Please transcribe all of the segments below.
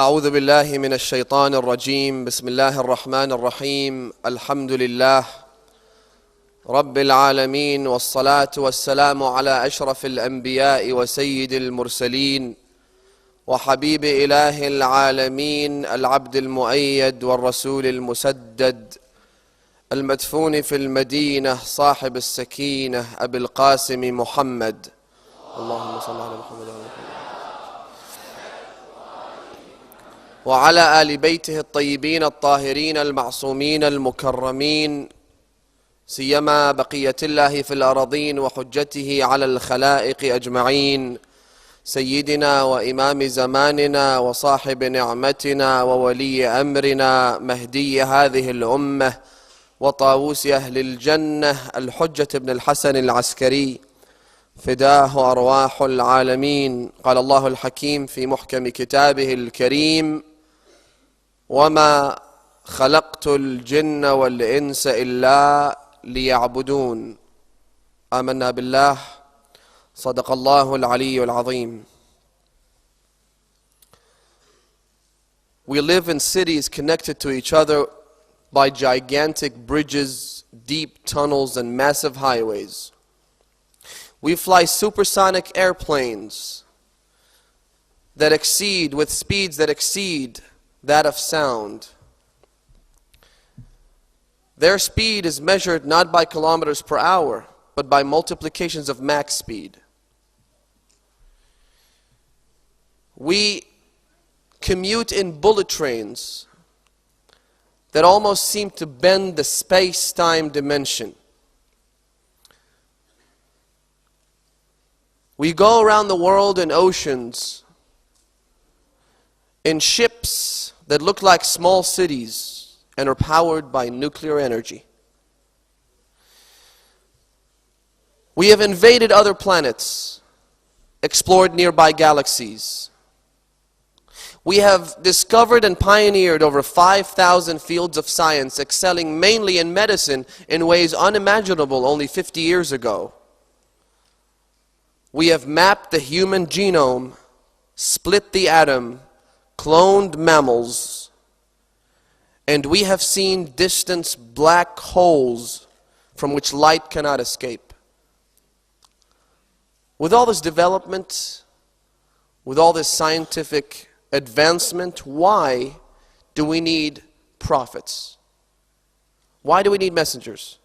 أعوذ بالله من الشيطان الرجيم بسم الله الرحمن الرحيم الحمد لله رب العالمين والصلاة والسلام على أشرف الأنبياء وسيد المرسلين وحبيب إله العالمين العبد المؤيد والرسول المسدد المدفون في المدينة صاحب السكينة أبي القاسم محمد اللهم صل على محمد وعلى آل بيته الطيبين الطاهرين المعصومين المكرمين سيما بقية الله في الأراضين وحجته على الخلائق أجمعين سيدنا وإمام زماننا وصاحب نعمتنا وولي أمرنا مهدي هذه الأمة وطاووس أهل الجنة الحجة بن الحسن العسكري فداه أرواح العالمين. قال الله الحكيم في محكم كتابه الكريم: وما خلقت الجن والإنس إلا ليعبدون. آمنا بالله. صدق الله العلي العظيم. We live in cities connected to each other by gigantic bridges, deep tunnels, and massive highways. We fly supersonic airplanes that exceed, with speeds that exceed that of sound. Their speed is measured not by kilometers per hour, but by multiplications of Mach speed. We commute in bullet trains that almost seem to bend the space-time dimension. We go around the world in oceans, in ships that look like small cities and are powered by nuclear energy. We have invaded other planets, explored nearby galaxies. We have discovered and pioneered over 5,000 fields of science, excelling mainly in medicine in ways unimaginable only 50 years ago. We have mapped the human genome, split the atom, cloned mammals, and we have seen distant black holes from which light cannot escape. With all this development, with all this scientific advancement, why do we need prophets? Why do we need messengers?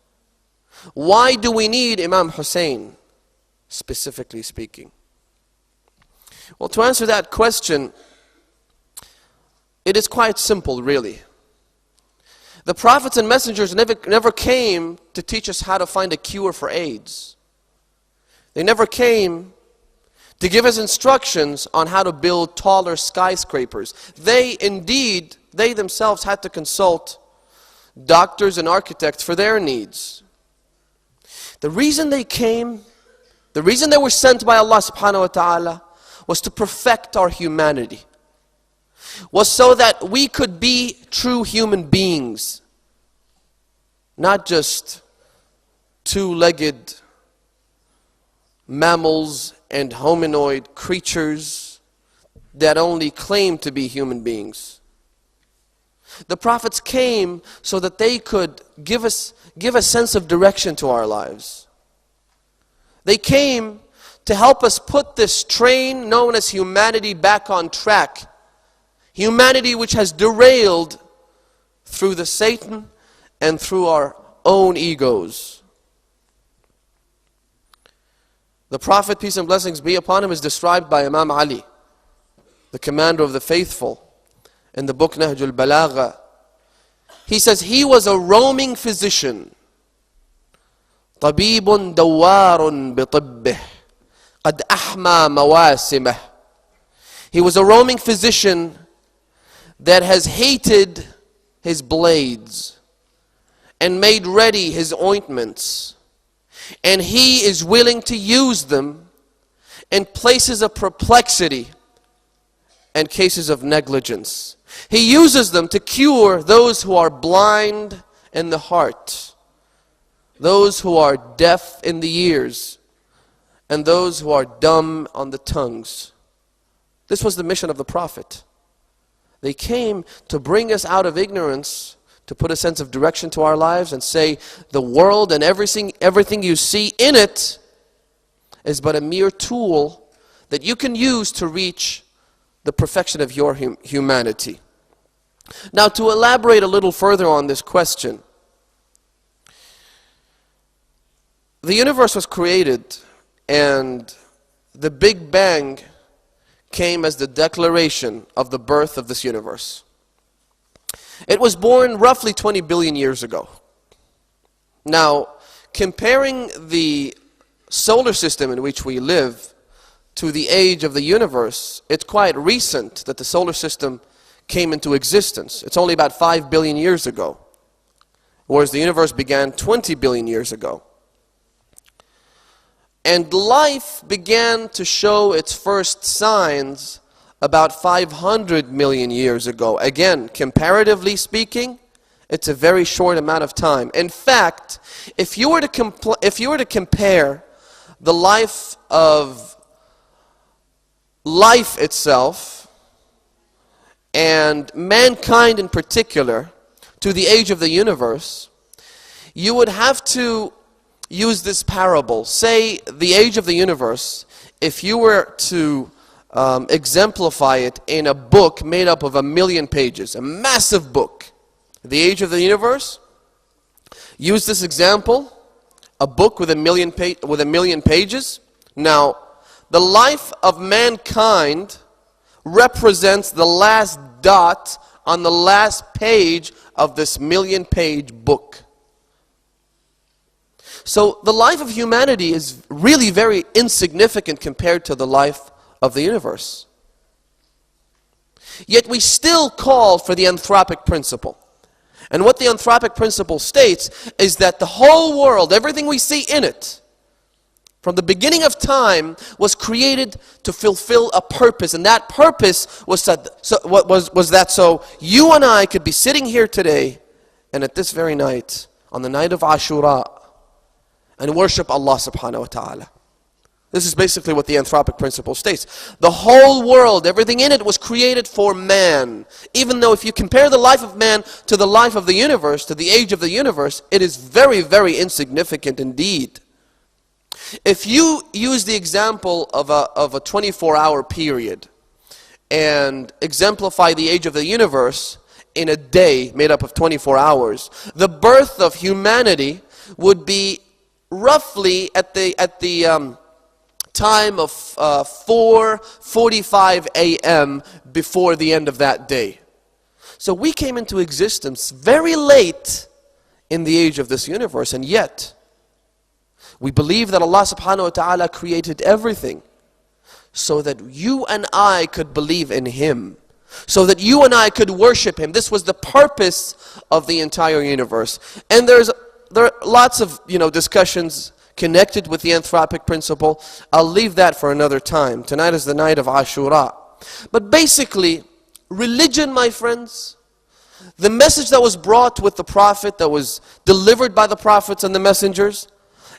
Why do we need Imam Hussain, specifically speaking? Well, to answer that question, it is quite simple, really. The prophets and messengers never came to teach us how to find a cure for AIDS. They never came to give us instructions on how to build taller skyscrapers. They themselves had to consult doctors and architects for their needs. The reason they came, the reason they were sent by Allah subhanahu wa ta'ala, was to perfect our humanity. Was so that we could be true human beings, not just two-legged mammals and hominoid creatures that only claim to be human beings. The prophets came so that they could give a sense of direction to our lives. They came to help us put this train known as humanity back on track. Humanity which has derailed through the Satan and through our own egos. The Prophet, peace and blessings be upon him, is described by Imam Ali, the commander of the faithful, in the book Nahjul Balagha. He says he was a roaming physician. طبيب دوار بطبه قد أحمى مواسمه. He was a roaming physician that has hated his blades and made ready his ointments, and he is willing to use them in places of perplexity and cases of negligence. He uses them to cure those who are blind in the heart, those who are deaf in the ears, and those who are dumb on the tongues. This was the mission of the Prophet. They came to bring us out of ignorance, to put a sense of direction to our lives and say the world and everything you see in it is but a mere tool that you can use to reach the perfection of your humanity. Now, to elaborate a little further on this question, the universe was created and the Big Bang came as the declaration of the birth of this universe. It was born roughly 20 billion years ago. Now, comparing the solar system in which we live to the age of the universe, it's quite recent that the solar system came into existence. It's only about 5 billion years ago, whereas the universe began 20 billion years ago. And life began to show its first signs about 500 million years ago. Again, comparatively speaking, it's a very short amount of time. In fact, if you were to compare the life of life itself and mankind in particular to the age of the universe, you would have to use this parable. Say the age of the universe, if you were to exemplify it in a book made up of 1,000,000 pages, a massive book, the age of the universe, use this example, a book with 1,000,000 pages. Now, the life of mankind represents the last dot on the last page of this 1,000,000-page book. So the life of humanity is really very insignificant compared to the life of the universe. Yet we still call for the anthropic principle. And what the anthropic principle states is that the whole world, everything we see in it, from the beginning of time, was created to fulfill a purpose. And that purpose was that so you and I could be sitting here today and at this very night, on the night of Ashura, and worship Allah subhanahu wa ta'ala. This is basically what the anthropic principle states. The whole world, everything in it was created for man. Even though if you compare the life of man to the life of the universe, to the age of the universe, it is very, very insignificant indeed. If you use the example of a 24-hour period and exemplify the age of the universe in a day made up of 24 hours, the birth of humanity would be roughly at the time of 4:45 a.m. before the end of that day. So we came into existence very late in the age of this universe, and yet we believe that Allah subhanahu wa ta'ala created everything so that you and I could believe in Him, so that you and I could worship Him. This was the purpose of the entire universe. And there are lots of discussions connected with the anthropic principle. I'll leave that for another time. Tonight is the night of Ashura. But basically, religion, my friends, the message that was brought with the Prophet, that was delivered by the prophets and the messengers,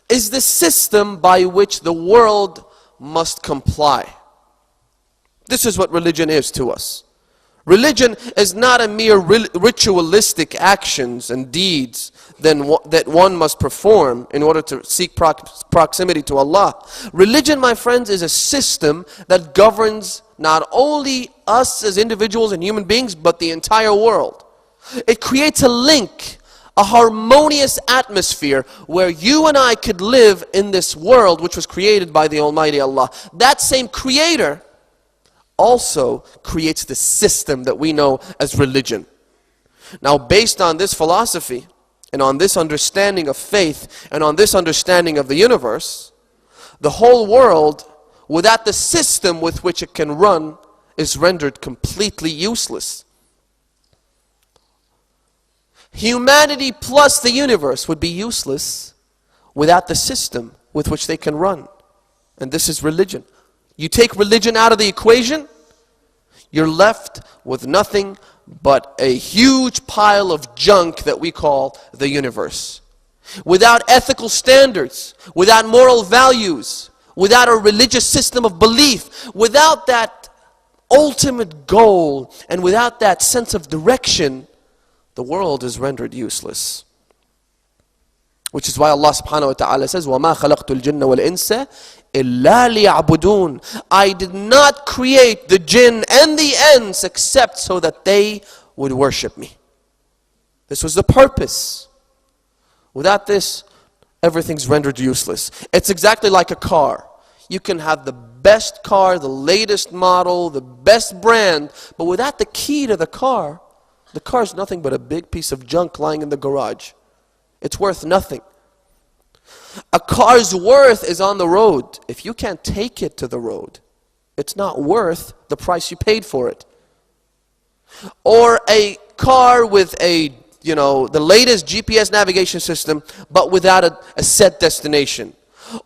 is the system by which the world must comply. This is what religion is to us. Religion is not a mere ritualistic actions and deeds that one must perform in order to seek proximity to Allah. Religion, my friends, is a system that governs not only us as individuals and human beings, but the entire world. It creates a link, a harmonious atmosphere where you and I could live in this world which was created by the Almighty Allah. That same Creator also creates the system that we know as religion. Now, based on this philosophy and on this understanding of faith and on this understanding of the universe, the whole world, without the system with which it can run, is rendered completely useless. Humanity plus the universe would be useless without the system with which they can run. And this is religion. You take religion out of the equation, you're left with nothing but a huge pile of junk that we call the universe. Without ethical standards, without moral values, without a religious system of belief, without that ultimate goal, and without that sense of direction, the world is rendered useless. Which is why Allah subhanahu wa ta'ala says, وَمَا خَلَقْتُ الْجِنَّ وَالْإِنسَ إِلَّا لِيَعْبُدُونَ. I did not create the jinn and the ants except so that they would worship me. This was the purpose. Without this, everything's rendered useless. It's exactly like a car. You can have the best car, the latest model, the best brand, but without the key to the car is nothing but a big piece of junk lying in the garage. It's worth nothing. A car's worth is on the road. If you can't take it to the road, it's not worth the price you paid for it. Or a car with the latest GPS navigation system, but without a set destination.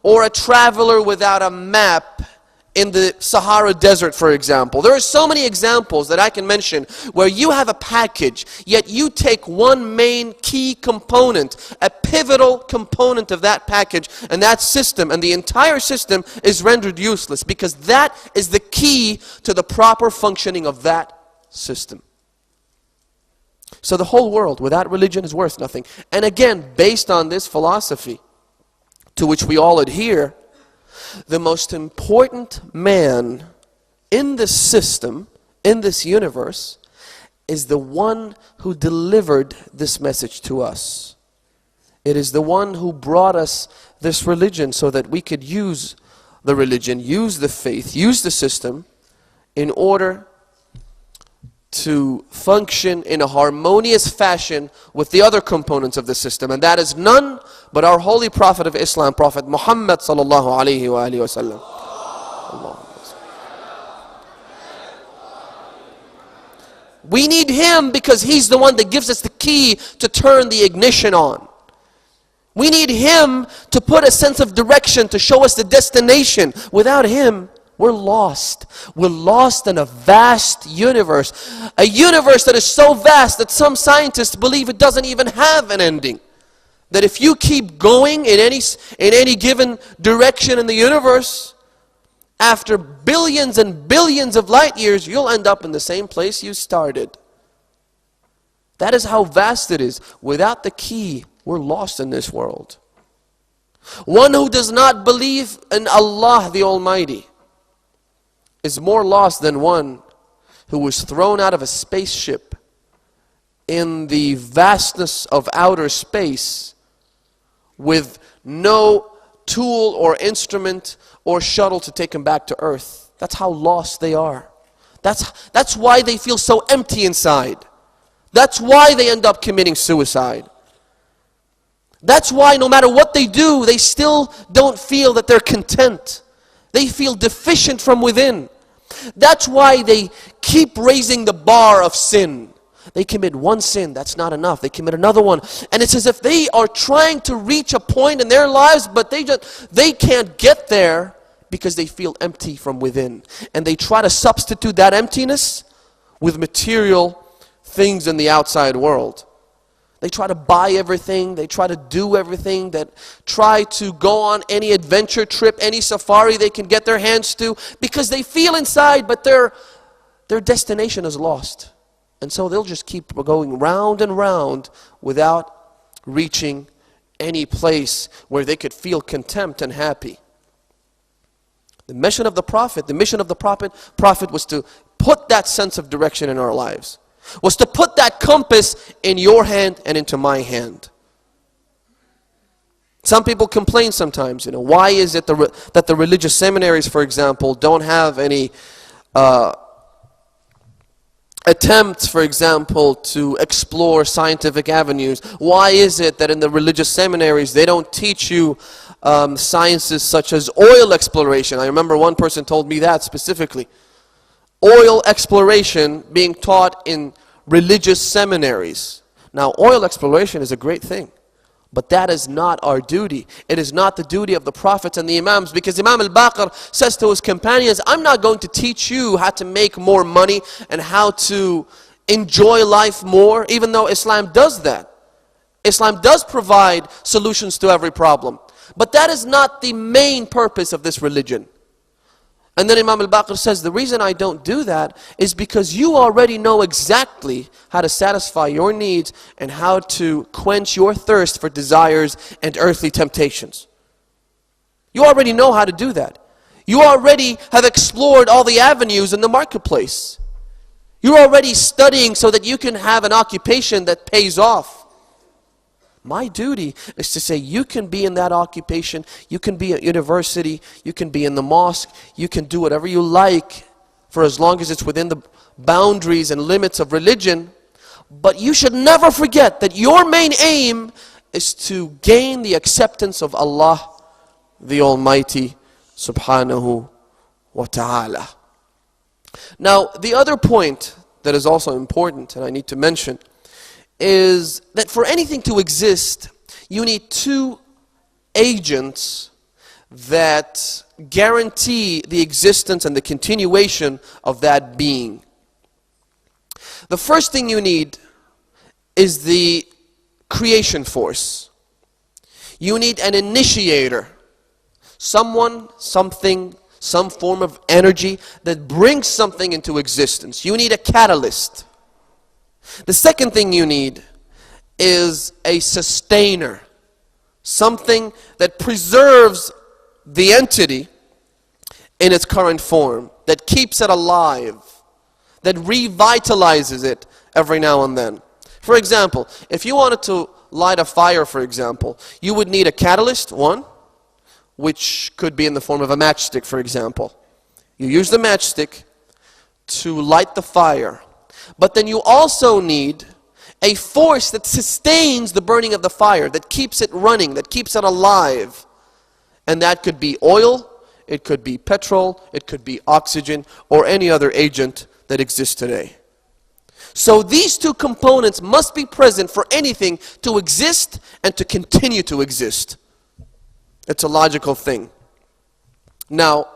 Or a traveler without a map in the Sahara Desert, for example. There are so many examples that I can mention where you have a package, yet you take one main key component, a pivotal component of that package and that system, and the entire system is rendered useless because that is the key to the proper functioning of that system. So the whole world without religion is worth nothing. And again, based on this philosophy to which we all adhere, the most important man in this system, in this universe, is the one who delivered this message to us. It is the one who brought us this religion so that we could use the religion, use the faith, use the system in order to function in a harmonious fashion with the other components of the system. And that is none but our holy Prophet of Islam, Prophet Muhammad sallallahu alayhi wa alihi wa sallam. We need him because he's the one that gives us the key to turn the ignition on. We need him to put a sense of direction, to show us the destination. Without him, we're lost. We're lost in a vast universe. A universe that is so vast that some scientists believe it doesn't even have an ending. That if you keep going in any given direction in the universe, after billions and billions of light years, you'll end up in the same place you started. That is how vast it is. Without the key, we're lost in this world. One who does not believe in Allah the Almighty is more lost than one who was thrown out of a spaceship in the vastness of outer space with no tool or instrument or shuttle to take him back to earth. That's how lost they are. That's why they feel so empty inside. That's why they end up committing suicide. That's why no matter what they do, they still don't feel that they're content. They feel deficient from within. That's why they keep raising the bar of sin. They commit one sin, that's not enough. They commit another one. And it's as if they are trying to reach a point in their lives, but they can't get there because they feel empty from within. And they try to substitute that emptiness with material things in the outside world. They try to buy everything, they try to do everything, that try to go on any adventure trip, any safari they can get their hands to, because they feel inside, but their destination is lost. And so they'll just keep going round and round without reaching any place where they could feel content and happy. The mission of the Prophet was to put that sense of direction in our lives. Was to put that compass in your hand and into my hand. Some people complain sometimes, why is it that the religious seminaries, for example, don't have any attempts, for example, to explore scientific avenues? Why is it that in the religious seminaries they don't teach you sciences such as oil exploration? I remember one person told me that specifically. Oil exploration being taught in religious seminaries. Now, oil exploration is a great thing, but that is not our duty. It is not the duty of the prophets and the imams, because Imam al-Baqir says to his companions, I'm not going to teach you how to make more money and how to enjoy life more, even though Islam does that. Islam does provide solutions to every problem, but that is not the main purpose of this religion. And then Imam al-Baqir says, the reason I don't do that is because you already know exactly how to satisfy your needs and how to quench your thirst for desires and earthly temptations. You already know how to do that. You already have explored all the avenues in the marketplace. You're already studying so that you can have an occupation that pays off. My duty is to say, you can be in that occupation, you can be at university, you can be in the mosque, you can do whatever you like for as long as it's within the boundaries and limits of religion. But you should never forget that your main aim is to gain the acceptance of Allah, the Almighty, subhanahu wa ta'ala. Now, the other point that is also important, and I need to mention, is that for anything to exist, you need two agents that guarantee the existence and the continuation of that being. The first thing you need is the creation force. You need an initiator, someone, something, some form of energy that brings something into existence. You need a catalyst. The second thing you need is a sustainer, something that preserves the entity in its current form, that keeps it alive, that revitalizes it every now and then. For example, if you wanted to light a fire, for example, you would need a catalyst, one, which could be in the form of a matchstick, for example. You use the matchstick to light the fire. But then you also need a force that sustains the burning of the fire, that keeps it running, that keeps it alive. And that could be oil, it could be petrol, it could be oxygen, or any other agent that exists today. So these two components must be present for anything to exist and to continue to exist. It's a logical thing. Now,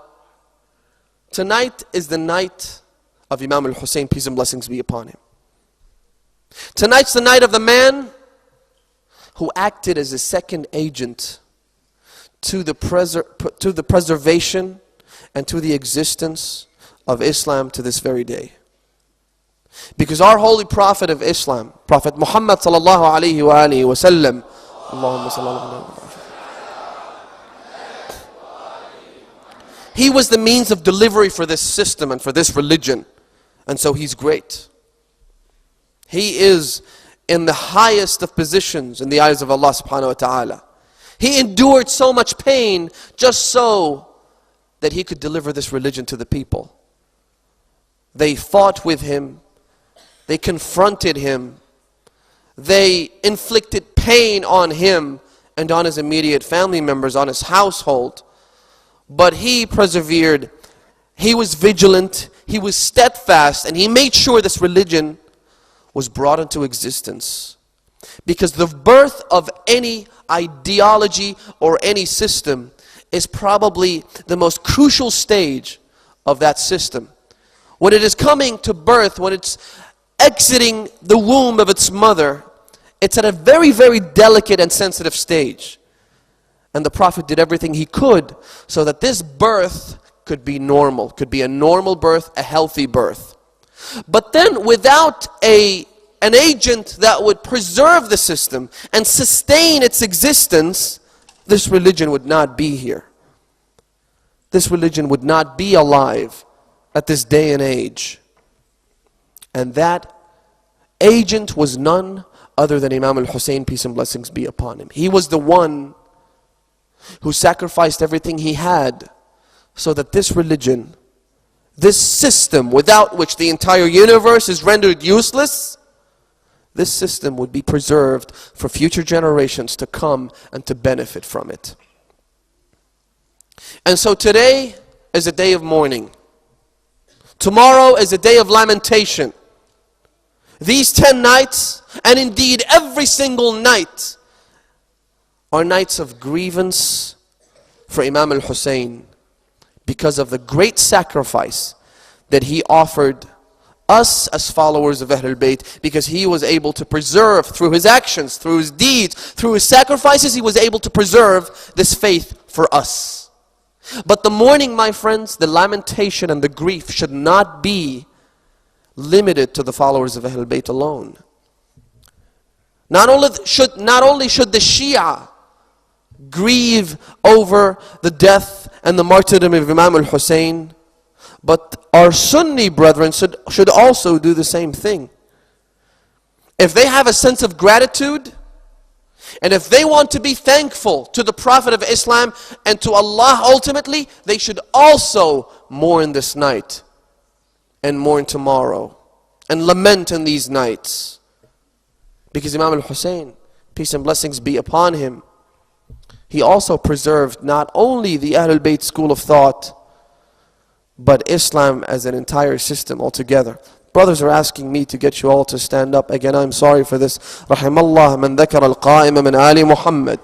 tonight is the night of Imam Hussain, peace and blessings be upon him. Tonight's the night of the man who acted as a second agent to the preservation and to the existence of Islam to this very day. Because our holy prophet of Islam, Prophet Muhammad sallallahu alayhi wa alihi wa sallam, Allahumma sallallahu alayhi wa he was the means of delivery for this system and for this religion. And so he's great. He is in the highest of positions in the eyes of Allah subhanahu wa ta'ala. He endured so much pain just so that he could deliver this religion to the people. They fought with him. They confronted him. They inflicted pain on him and on his immediate family members, on his household. But he persevered, he was vigilant, he was steadfast, and he made sure this religion was brought into existence. Because the birth of any ideology or any system is probably the most crucial stage of that system. When it is coming to birth, when it's exiting the womb of its mother, it's at a very, very delicate and sensitive stage. And the Prophet did everything he could so that this birth could be normal, could be a normal birth, a healthy birth. But then without an agent that would preserve the system and sustain its existence, this religion would not be here. This religion would not be alive at this day and age. And that agent was none other than Imam al-Hussain, peace and blessings be upon him. He was the one who sacrificed everything he had so that this religion, this system without which the entire universe is rendered useless, this system would be preserved for future generations to come and to benefit from it. And so today is a day of mourning. Tomorrow is a day of lamentation. These 10 nights, and indeed every single night, are nights of grievance for Imam al-Hussain because of the great sacrifice that he offered us as followers of Ahlul Bayt, because he was able to preserve through his actions, through his deeds, through his sacrifices, he was able to preserve this faith for us. But the mourning, my friends, the lamentation and the grief should not be limited to the followers of Ahlul-Bayt alone. Not only should the Shia grieve over the death and the martyrdom of Imam Hussain, but our Sunni brethren should also do the same thing. If they have a sense of gratitude, and if they want to be thankful to the Prophet of Islam and to Allah ultimately, they should also mourn this night and mourn tomorrow and lament in these nights. Because Imam al-Hussain, peace and blessings be upon him, he also preserved not only the Ahlul Bayt school of thought, but Islam as an entire system altogether. Brothers are asking me to get you all to stand up. Again, I'm sorry for this. Rahimallah man dhakara al-qa'ima min ali Muhammad.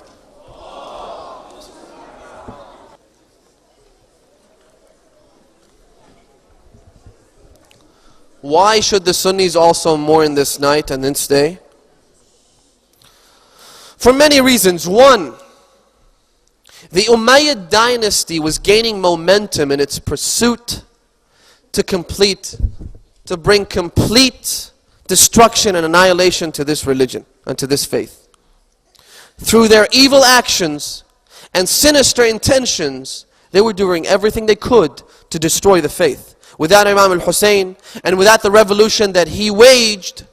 Why should the Sunnis also mourn this night and this day? For many reasons. One, the Umayyad dynasty was gaining momentum in its pursuit to bring complete destruction and annihilation to this religion and to this faith. Through their evil actions and sinister intentions, they were doing everything they could to destroy the faith. Without Imam al-Hussain and without the revolution that he waged,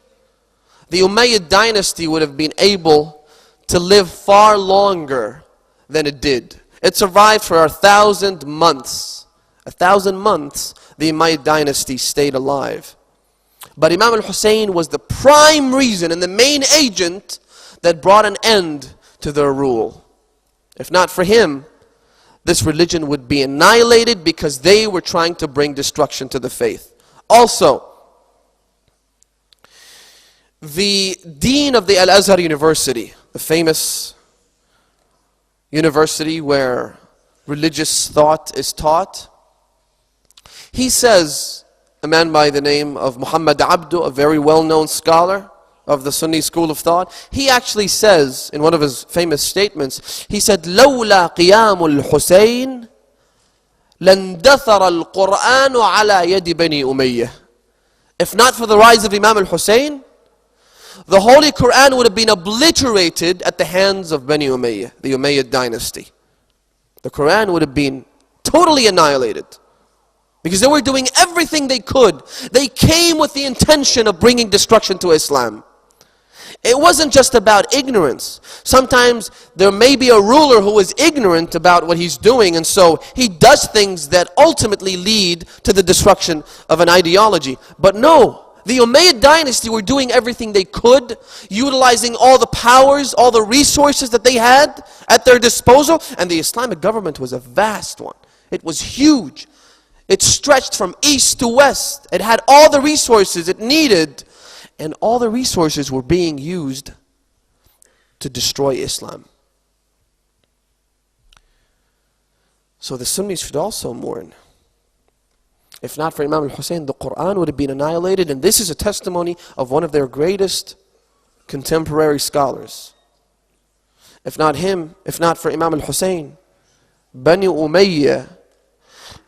the Umayyad dynasty would have been able to live far longer than it did. It survived for 1,000 months. 1,000 months the Umayyad dynasty stayed alive. But Imam al-Hussain was the prime reason and the main agent that brought an end to their rule. If not for him, this religion would be annihilated because they were trying to bring destruction to the faith. Also, the dean of the Al-Azhar University, the famous university where religious thought is taught, he says, a man by the name of Muhammad Abdu, a very well-known scholar of the Sunni school of thought, he actually says in one of his famous statements, he said, لولا قيام الحسين لندثر القرآن على يد بني أمية. If not for the rise of Imam al-Hussain, the Holy Quran would have been obliterated at the hands of Bani Umayyah, the Umayyad dynasty. The Quran would have been totally annihilated. Because they were doing everything they could. They came with the intention of bringing destruction to Islam. It wasn't just about ignorance. Sometimes there may be a ruler who is ignorant about what he's doing, and so he does things that ultimately lead to the destruction of an ideology. But no, the Umayyad dynasty were doing everything they could, utilizing all the powers, all the resources that they had at their disposal, and the Islamic government was a vast one. It was huge. It stretched from east to west. It had all the resources it needed, and all the resources were being used to destroy Islam. So the Sunnis should also mourn. If not for Imam al-Hussain, the Quran would have been annihilated, and this is a testimony of one of their greatest contemporary scholars. If not him, if not for Imam al-Hussain, Bani Umayyah,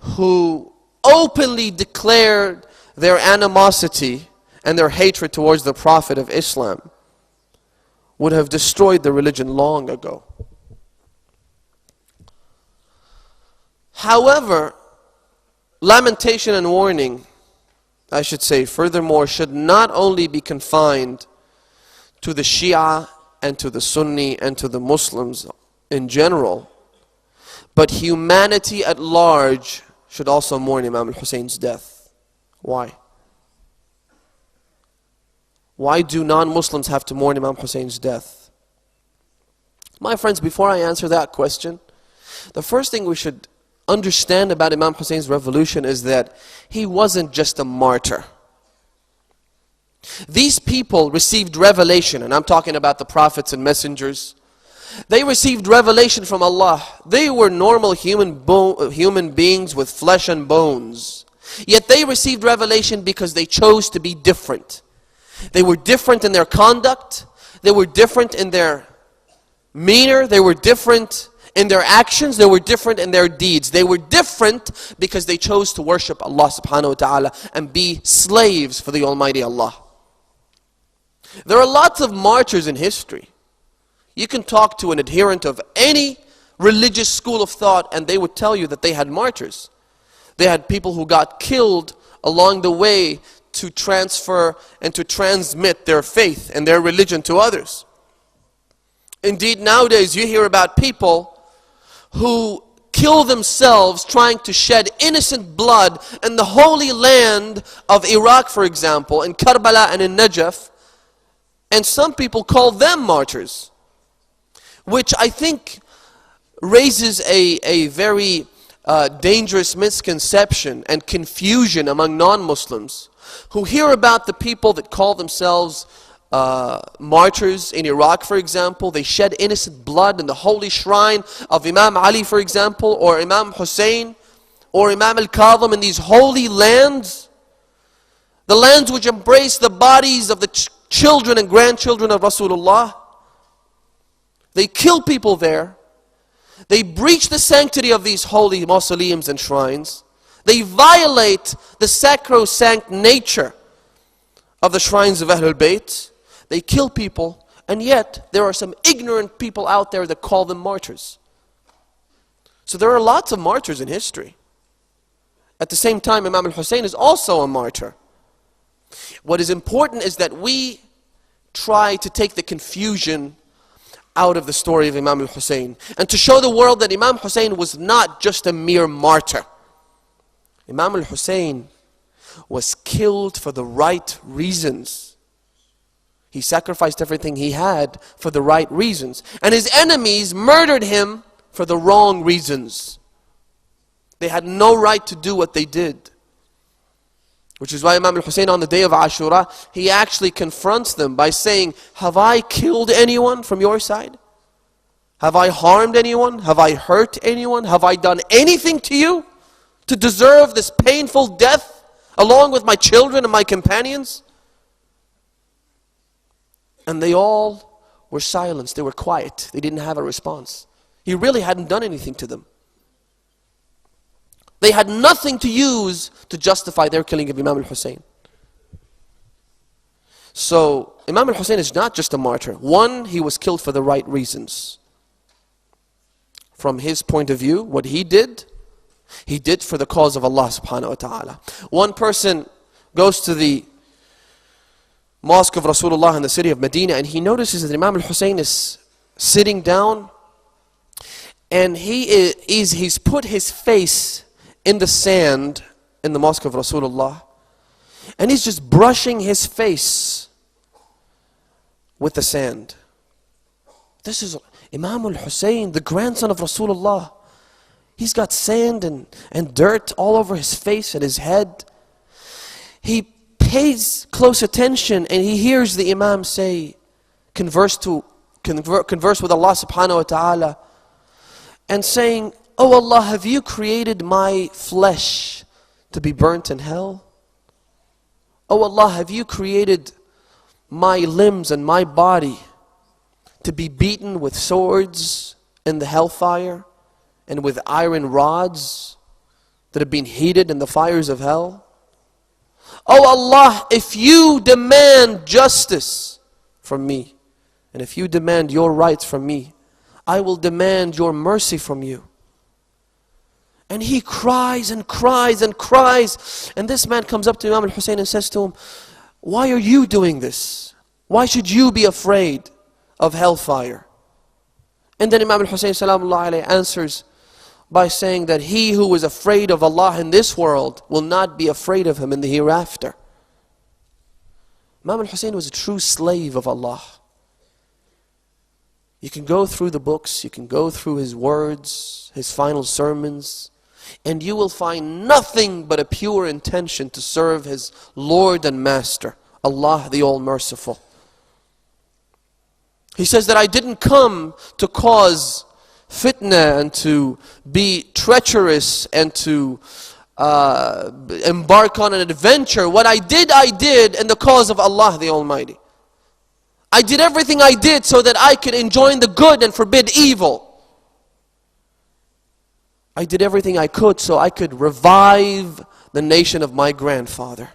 who openly declared their animosity and their hatred towards the Prophet of Islam, would have destroyed the religion long ago. However, lamentation and warning, I should say, furthermore, should not only be confined to the Shia and to the Sunni and to the Muslims in general, but humanity at large should also mourn Imam al-Husain's death. Why? Why do non-Muslims have to mourn Imam Husain's death? My friends, before I answer that question, the first thing we should understand about Imam Husain's revolution is that he wasn't just a martyr. These people received revelation, and I'm talking about the prophets and messengers. They received revelation from Allah. They were normal human beings with flesh and bones. Yet they received revelation because they chose to be different. They were different in their conduct. They were different in their manner. They were different in their actions, they were different in their deeds. They were different because they chose to worship Allah subhanahu wa ta'ala and be slaves for the Almighty Allah. There are lots of martyrs in history. You can talk to an adherent of any religious school of thought and they would tell you that they had martyrs. They had people who got killed along the way to transfer and to transmit their faith and their religion to others. Indeed, nowadays you hear about people who kill themselves trying to shed innocent blood in the holy land of Iraq, for example, in Karbala and in Najaf, and some people call them martyrs, which I think raises a very dangerous misconception and confusion among non-Muslims who hear about the people that call themselves martyrs in Iraq, for example. They shed innocent blood in the holy shrine of Imam Ali, for example, or Imam Hussain, or Imam Al-Kadhim, in these holy lands, the lands which embrace the bodies of the children and grandchildren of Rasulullah. They kill people there. They breach the sanctity of these holy mausoleums and shrines. They violate the sacrosanct nature of the shrines of Alulbayt. They kill people, and yet there are some ignorant people out there that call them martyrs. So there are lots of martyrs in history. At the same time, Imam Hussain is also a martyr. What is important is that we try to take the confusion out of the story of Imam Hussain and to show the world that Imam Hussain was not just a mere martyr. Imam Hussain was killed for the right reasons. He sacrificed everything he had for the right reasons. And his enemies murdered him for the wrong reasons. They had no right to do what they did. Which is why Imam Hussain on the day of Ashura, he actually confronts them by saying, have I killed anyone from your side? Have I harmed anyone? Have I hurt anyone? Have I done anything to you to deserve this painful death along with my children and my companions? And they all were silenced. They were quiet. They didn't have a response. He really hadn't done anything to them. They had nothing to use to justify their killing of Imam al-Hussain. So Imam al-Hussain is not just a martyr. One, he was killed for the right reasons. From his point of view, what he did for the cause of Allah subhanahu wa ta'ala. One person goes to the mosque of Rasulullah in the city of Medina and he notices that Imam al-Hussain is sitting down and he's put his face in the sand in the mosque of Rasulullah and he's just brushing his face with the sand. This is Imam al-Hussain, the grandson of Rasulullah. He's got sand and dirt all over his face and his head. He pays close attention and he hears the Imam say, converse with Allah subhanahu wa ta'ala and saying, Oh Allah, have you created my flesh to be burnt in hell? Oh Allah, have you created my limbs and my body to be beaten with swords in the hellfire and with iron rods that have been heated in the fires of hell? Oh Allah, if you demand justice from me and if you demand your rights from me, I will demand your mercy from you. And he cries and cries and cries. And this man comes up to Imam al-Hussain and says to him, why are you doing this? Why should you be afraid of hellfire? And then Imam al-Hussain salamullah alayhi answers by saying that he who is afraid of Allah in this world will not be afraid of Him in the hereafter. Imam al-Hussain was a true slave of Allah. You can go through the books, you can go through his words, his final sermons, and you will find nothing but a pure intention to serve his Lord and Master, Allah the All-Merciful. He says that I didn't come to cause fitna and to be treacherous and to embark on an adventure. What I did in the cause of Allah the Almighty. I did everything I did so that I could enjoin the good and forbid evil. I did everything I could so I could revive the nation of my grandfather.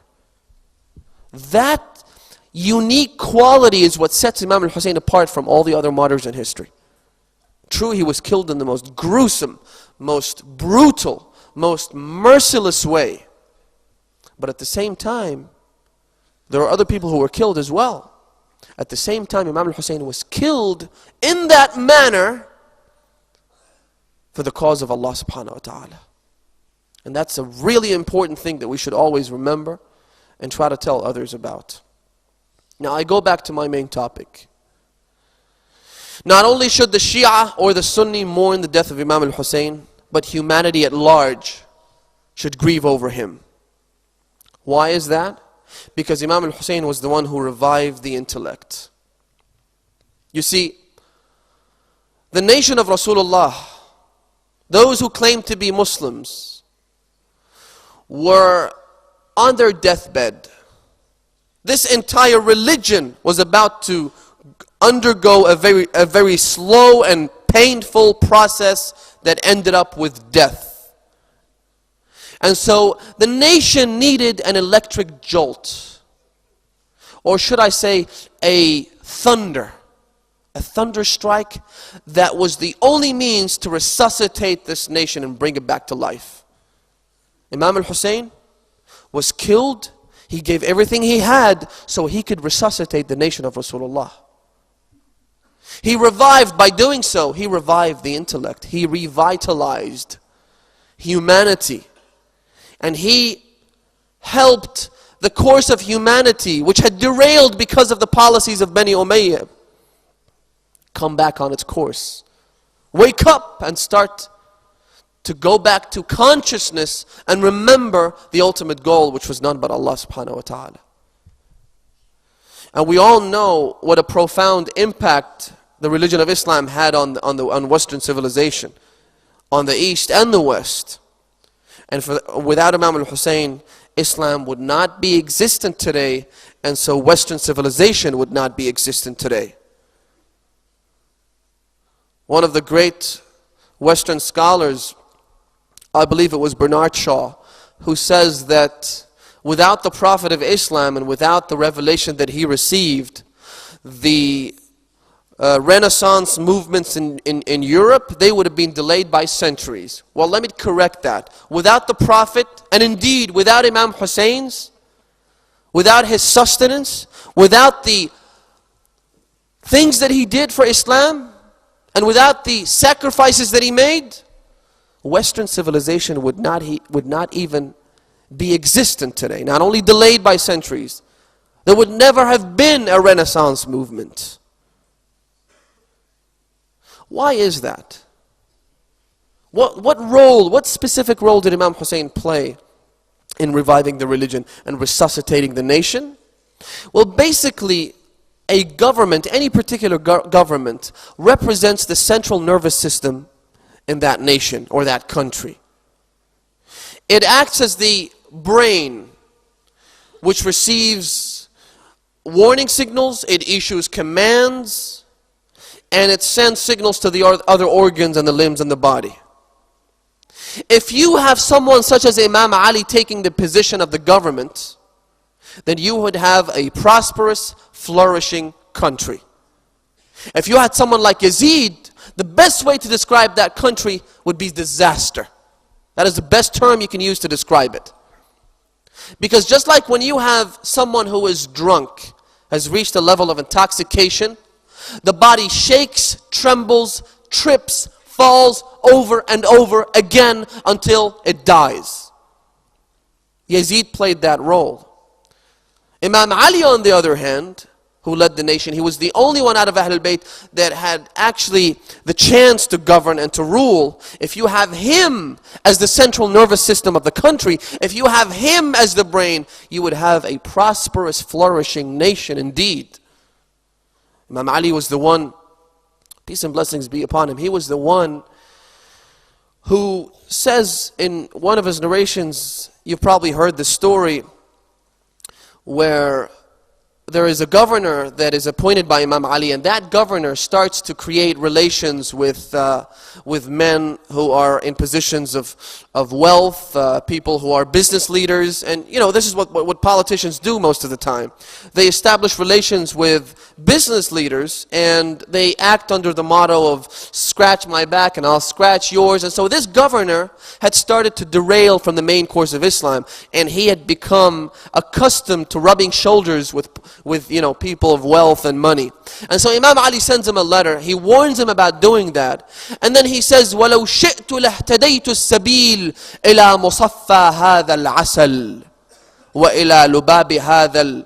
That unique quality is what sets Imam Hussain apart from all the other martyrs in history. True, he was killed in the most gruesome, most brutal, most merciless way. But at the same time, there are other people who were killed as well. At the same time, Imam Hussain was killed in that manner for the cause of Allah subhanahu wa ta'ala. And that's a really important thing that we should always remember and try to tell others about. Now I go back to my main topic. Not only should the Shia or the Sunni mourn the death of Imam al-Hussein, but humanity at large should grieve over him. Why is that? Because Imam al-Hussein was the one who revived the intellect. You see, the nation of Rasulullah, those who claim to be Muslims, were on their deathbed. This entire religion was about to undergo a very slow and painful process that ended up with death. And so the nation needed an electric jolt, or should I say a thunder strike that was the only means to resuscitate this nation and bring it back to life. Imam al-Hussein was killed. He gave everything he had so he could resuscitate the nation of Rasulullah. He revived, by doing so, he revived the intellect. He revitalized humanity. And he helped the course of humanity, which had derailed because of the policies of Bani Umayyah, come back on its course. Wake up and start to go back to consciousness and remember the ultimate goal, which was none but Allah subhanahu wa ta'ala. And we all know what a profound impact the religion of Islam had on Western civilization, on the East and the West. And without Imam al-Hussein, Islam would not be existent today, and so Western civilization would not be existent today. One of the great Western scholars, I believe it was Bernard Shaw, who says that without the Prophet of Islam and without the revelation that he received, the Renaissance movements in Europe, they would have been delayed by centuries. Well, let me correct that. Without the Prophet, and indeed without Imam Hussein's, without his sustenance, without the things that he did for Islam, and without the sacrifices that he made, Western civilization would not even be existent today. Not only delayed by centuries, there would never have been a Renaissance movement. Why is that? What specific role did Imam Hussain play in reviving the religion and resuscitating the nation? Well, basically, a government, any particular government, represents the central nervous system in that nation or that country. It acts as the brain, which receives warning signals, it issues commands, and it sends signals to the other organs and the limbs and the body. If you have someone such as Imam Ali taking the position of the government, then you would have a prosperous, flourishing country. If you had someone like Yazid, the best way to describe that country would be disaster. That is the best term you can use to describe it. Because just like when you have someone who is drunk, has reached a level of intoxication, the body shakes, trembles, trips, falls over and over again until it dies. Yazid played that role. Imam Ali, on the other hand, who led the nation, he was the only one out of Alulbayt that had actually the chance to govern and to rule. If you have him as the central nervous system of the country, if you have him as the brain, you would have a prosperous, flourishing nation indeed. Imam Ali was the one, peace and blessings be upon him, he was the one who says in one of his narrations, you've probably heard the story, where there is a governor that is appointed by Imam Ali, and that governor starts to create relations with men who are in positions of wealth, people who are business leaders. And this is what politicians do most of the time. They establish relations with business leaders, and they act under the motto of scratch my back and I'll scratch yours. And so this governor had started to derail from the main course of Islam, and he had become accustomed to rubbing shoulders with people of wealth and money. And so Imam Ali sends him a letter. He warns him about doing that. And then he says, وَلَوْ شِئْتُ لَاهْتَدَيْتُ السَّبِيلِ إِلَى مُصَفَّى هَذَا الْعَسَلِ وَإِلَى لُبَابِ هَذَا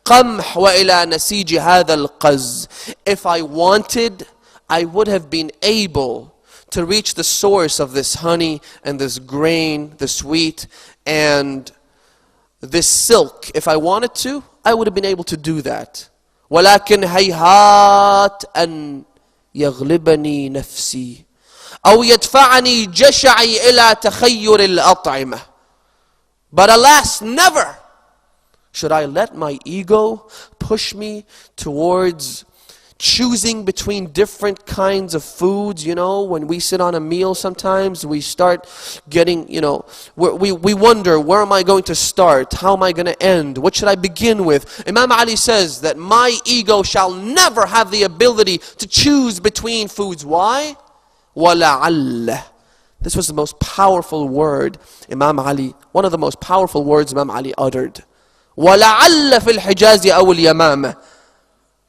الْقَمْحِ وَإِلى نَسِيجِ هَذَا الْقَزِّ. If I wanted, I would have been able to reach the source of this honey and this grain, this wheat, and this silk. If I wanted to, I would have been able to do that. ولكن هيهات أن يغلبني نفسي أو يدفعني جشعي إلى تخير الأطعمة. But alas, never should I let my ego push me towards choosing between different kinds of foods. When we sit on a meal, sometimes we start getting, we wonder, where am I going to start? How am I going to end? What should I begin with? Imam Ali says that my ego shall never have the ability to choose between foods. Why? وَلَعَلَّ. This was the most powerful word Imam Ali, one of the most powerful words Imam Ali uttered. وَلَعَلَّ فِي الْحِجَازِ أَوْ الْيَمَامَ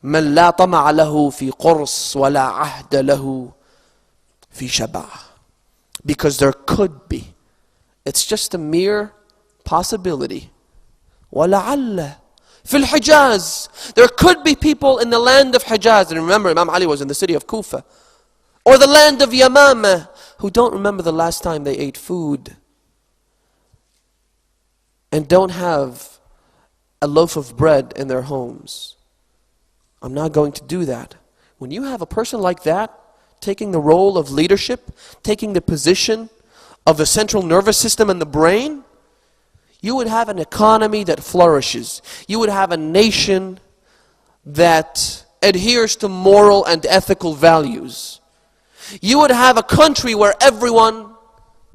من لا طمع له في قرص ولا عهد له في شبع. Because there could be, it's just a mere possibility. وَلَعَلَّ فِي الْحِجَازِ. There could be people in the land of Hijaz, and remember Imam Ali was in the city of Kufa, or the land of Yamama, who don't remember the last time they ate food and don't have a loaf of bread in their homes. I'm not going to do that. When you have a person like that, taking the role of leadership, taking the position of the central nervous system and the brain, you would have an economy that flourishes. You would have a nation that adheres to moral and ethical values. You would have a country where everyone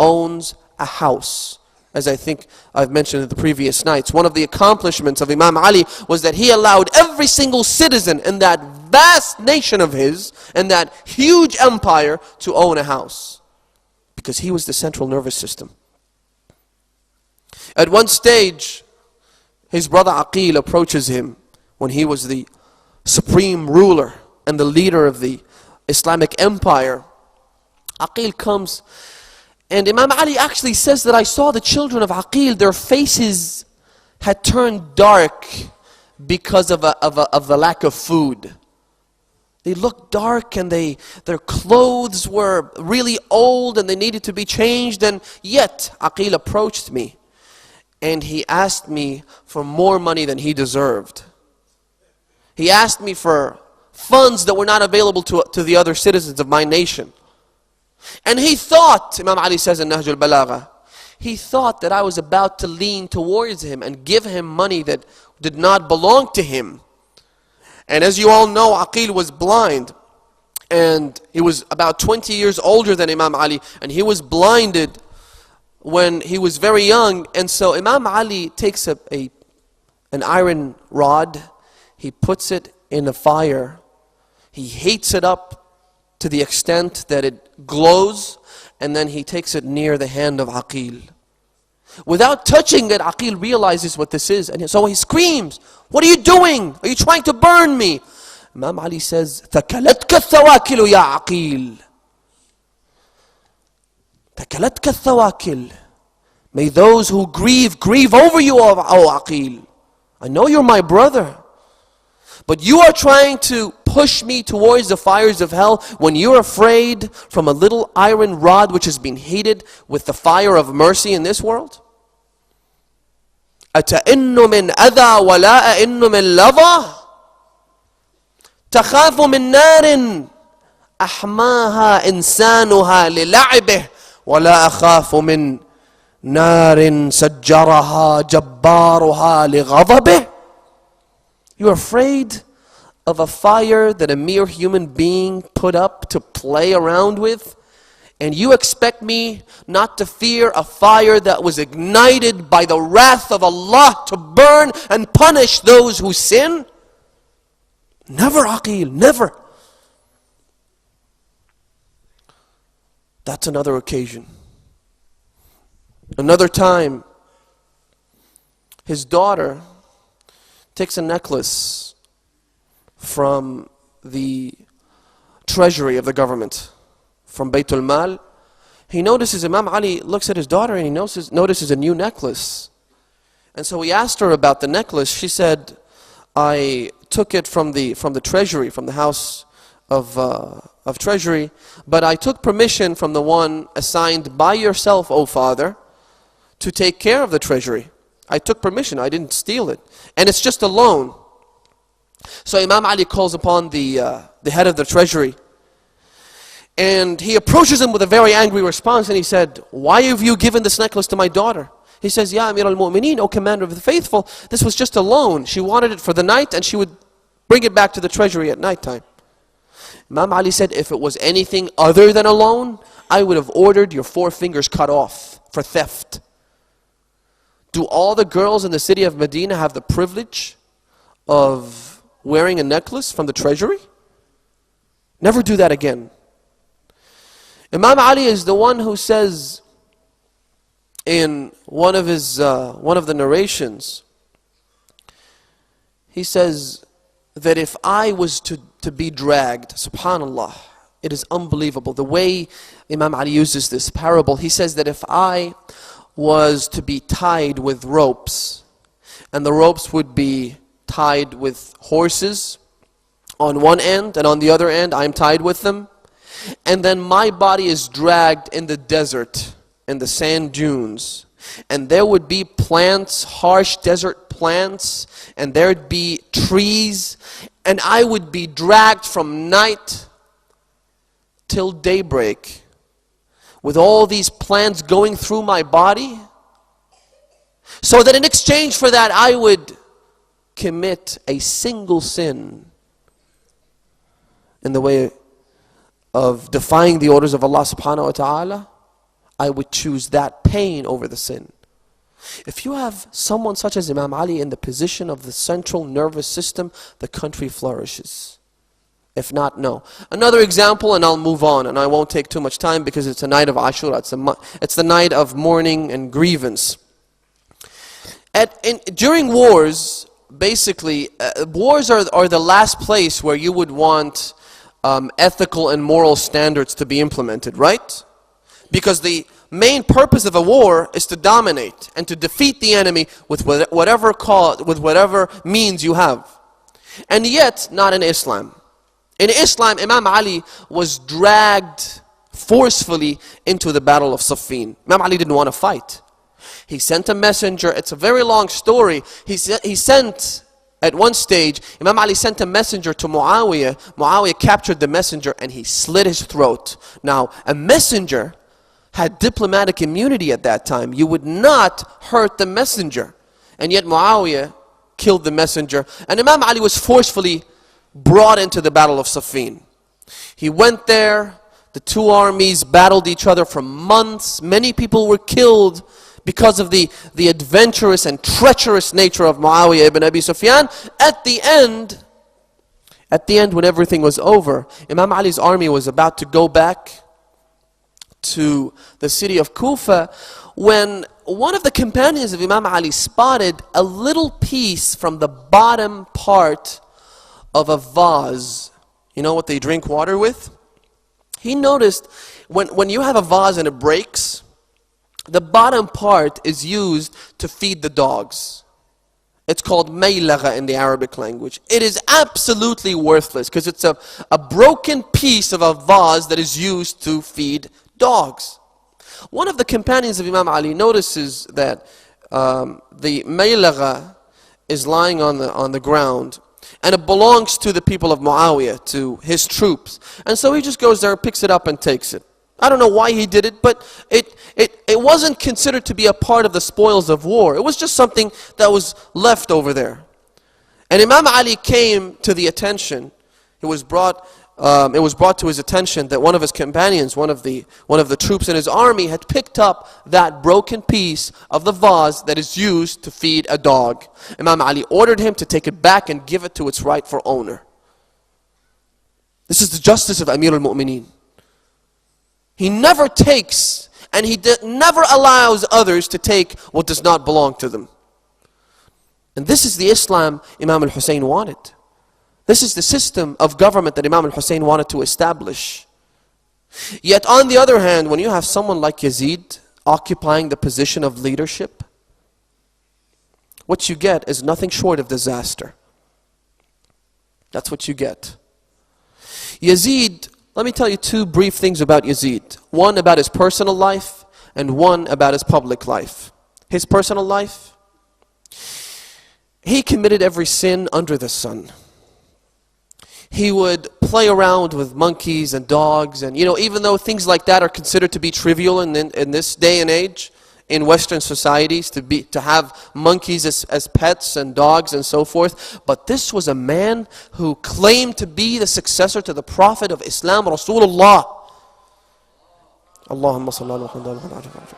owns a house. As I think I've mentioned in the previous nights, one of the accomplishments of Imam Ali was that he allowed every single citizen in that vast nation of his, and that huge empire, to own a house. Because he was the central nervous system. At one stage, his brother Aqil approaches him when he was the supreme ruler and the leader of the Islamic empire. Aqil comes, and Imam Ali actually says that I saw the children of Aqil, their faces had turned dark because of the lack of food. They looked dark, and their clothes were really old and they needed to be changed. And yet Aqil approached me and he asked me for more money than he deserved. He asked me for funds that were not available to the other citizens of my nation. And he thought, Imam Ali says in Nahj al-Balagha, he thought that I was about to lean towards him and give him money that did not belong to him. And as you all know, Aqil was blind, and he was about 20 years older than Imam Ali, and he was blinded when he was very young. And so Imam Ali takes an iron rod, he puts it in a fire, he heats it up to the extent that it glows, and then he takes it near the hand of Aqil. Without touching it, Aqil realizes what this is, and so he screams, "What are you doing? Are you trying to burn me?" Imam Ali says, "ثَكَلَتْكَ الثَّوَاكِلُ يَا عَقِيل." ثَكَلَتْكَ الثَّوَاكِلُ. May those who grieve over you, O Aqil. I know you're my brother, but you are trying to push me towards the fires of hell when you're afraid from a little iron rod which has been heated with the fire of mercy in this world? أَتَئِنُّ مِنْ أَذَى وَلَا أَئِنُّ مِنْ لَظَى تَخَافُ مِنْ نَارٍ أَحْمَاهَا إِنسَانُهَا لِلَعِبِهِ وَلَا أَخَافُ مِنْ نَارٍ سَجَّرَهَا جَبَّارُهَا لِغَضَبِهِ. You're afraid of a fire that a mere human being put up to play around with? And you expect me not to fear a fire that was ignited by the wrath of Allah to burn and punish those who sin? Never, Aqil, never. That's another occasion. Another time, his daughter takes a necklace from the treasury of the government, from Baytul Mal. He notices, Imam Ali looks at his daughter and he notices a new necklace. And so he asked her about the necklace. She said, I took it from the treasury, from the house of treasury, but I took permission from the one assigned by yourself, O father, to take care of the treasury. I took permission, I didn't steal it. And it's just a loan. So Imam Ali calls upon the head of the treasury, and he approaches him with a very angry response, and he said, why have you given this necklace to my daughter? He says, Ya Amir al-Mu'mineen, O Commander of the Faithful, this was just a loan. She wanted it for the night and she would bring it back to the treasury at night time. Imam Ali said, if it was anything other than a loan, I would have ordered your 4 fingers cut off for theft. Do all the girls in the city of Medina have the privilege of wearing a necklace from the treasury? Never do that again. Imam Ali is the one who says in one of the narrations, he says that if I was to be dragged, subhanallah, it is unbelievable the way Imam Ali uses this parable. He says that if I was to be tied with ropes, and the ropes would be tied with horses on one end, and on the other end I'm tied with them, and then my body is dragged in the desert, in the sand dunes, and there would be plants, harsh desert plants, and there'd be trees, and I would be dragged from night till daybreak with all these plants going through my body, so that in exchange for that I would commit a single sin in the way of defying the orders of Allah subhanahu wa ta'ala, I would choose that pain over the sin. If you have someone such as Imam Ali in the position of the central nervous system, the country flourishes. If not, no. Another example, and I'll move on, and I won't take too much time because it's a night of Ashura, it's the night of mourning and grievance. During wars, basically, wars are the last place where you would want ethical and moral standards to be implemented, right? Because the main purpose of a war is to dominate and to defeat the enemy with whatever means you have. And yet, not in Islam. In Islam, Imam Ali was dragged forcefully into the battle of Siffin. Imam Ali didn't want to fight. He sent a messenger. It's a very long story. He sent, at one stage, Imam Ali sent a messenger to Muawiyah. Muawiyah captured the messenger and he slit his throat. Now, a messenger had diplomatic immunity at that time. You would not hurt the messenger. And yet Muawiyah killed the messenger. And Imam Ali was forcefully brought into the battle of Siffin. He went there. The two armies battled each other for months. Many people were killed because of the adventurous and treacherous nature of Muawiyah ibn Abi Sufyan. At the end, when everything was over, Imam Ali's army was about to go back to the city of Kufa, when one of the companions of Imam Ali spotted a little piece from the bottom part of a vase. You know what they drink water with? He noticed when you have a vase and it breaks, the bottom part is used to feed the dogs. It's called maylaga in the Arabic language. It is absolutely worthless because it's a broken piece of a vase that is used to feed dogs. One of the companions of Imam Ali notices that the maylaga is lying on the ground, and it belongs to the people of Muawiyah, to his troops. And so he just goes there, picks it up and takes it. I don't know why he did it, but it wasn't considered to be a part of the spoils of war. It was just something that was left over there. And Imam Ali came to the attention, it was brought to his attention that one of his companions, one of the troops in his army had picked up that broken piece of the vase that is used to feed a dog. Imam Ali ordered him to take it back and give it to its rightful owner. This is the justice of Amir al-Mu'mineen. He never takes and he never allows others to take what does not belong to them. And this is the Islam Imam al-Hussain wanted. This is the system of government that Imam al-Hussain wanted to establish. Yet on the other hand, when you have someone like Yazid occupying the position of leadership, what you get is nothing short of disaster. That's what you get. Yazid, let me tell you two brief things about Yazid. One about his personal life and one about his public life. His personal life, he committed every sin under the sun. He would play around with monkeys and dogs, and even though things like that are considered to be trivial in this day and age, in Western societies, to have monkeys as pets and dogs and so forth, but this was a man who claimed to be the successor to the Prophet of Islam, Rasulullah. Allahumma salli ala Muhammad.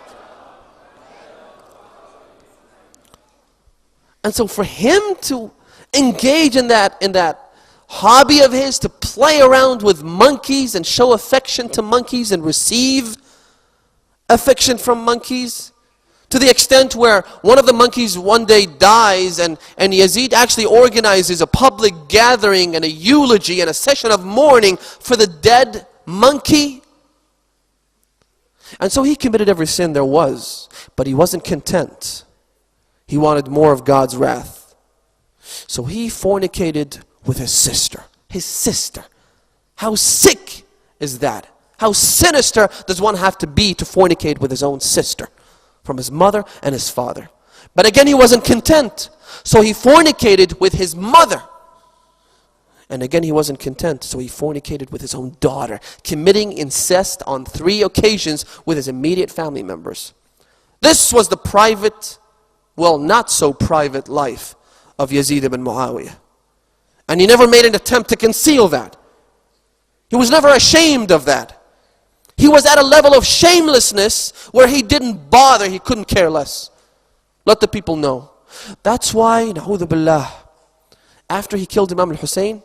And so for him to engage in that hobby of his, to play around with monkeys and show affection to monkeys and receive affection from monkeys, to the extent where one of the monkeys one day dies, and Yazid actually organizes a public gathering and a eulogy and a session of mourning for the dead monkey. And so he committed every sin there was, but he wasn't content. He wanted more of God's wrath. So he fornicated with his sister. His sister. How sick is that? How sinister does one have to be to fornicate with his own sister? From his mother and his father. But again, he wasn't content. So he fornicated with his mother. And again, he wasn't content. So he fornicated with his own daughter, committing incest on 3 occasions with his immediate family members. This was the private, well, not so private life of Yazid ibn Muawiyah. And he never made an attempt to conceal that. He was never ashamed of that. He was at a level of shamelessness where he didn't bother, he couldn't care less. Let the people know. That's why, na'udhu billah, after he killed Imam al-Hussain,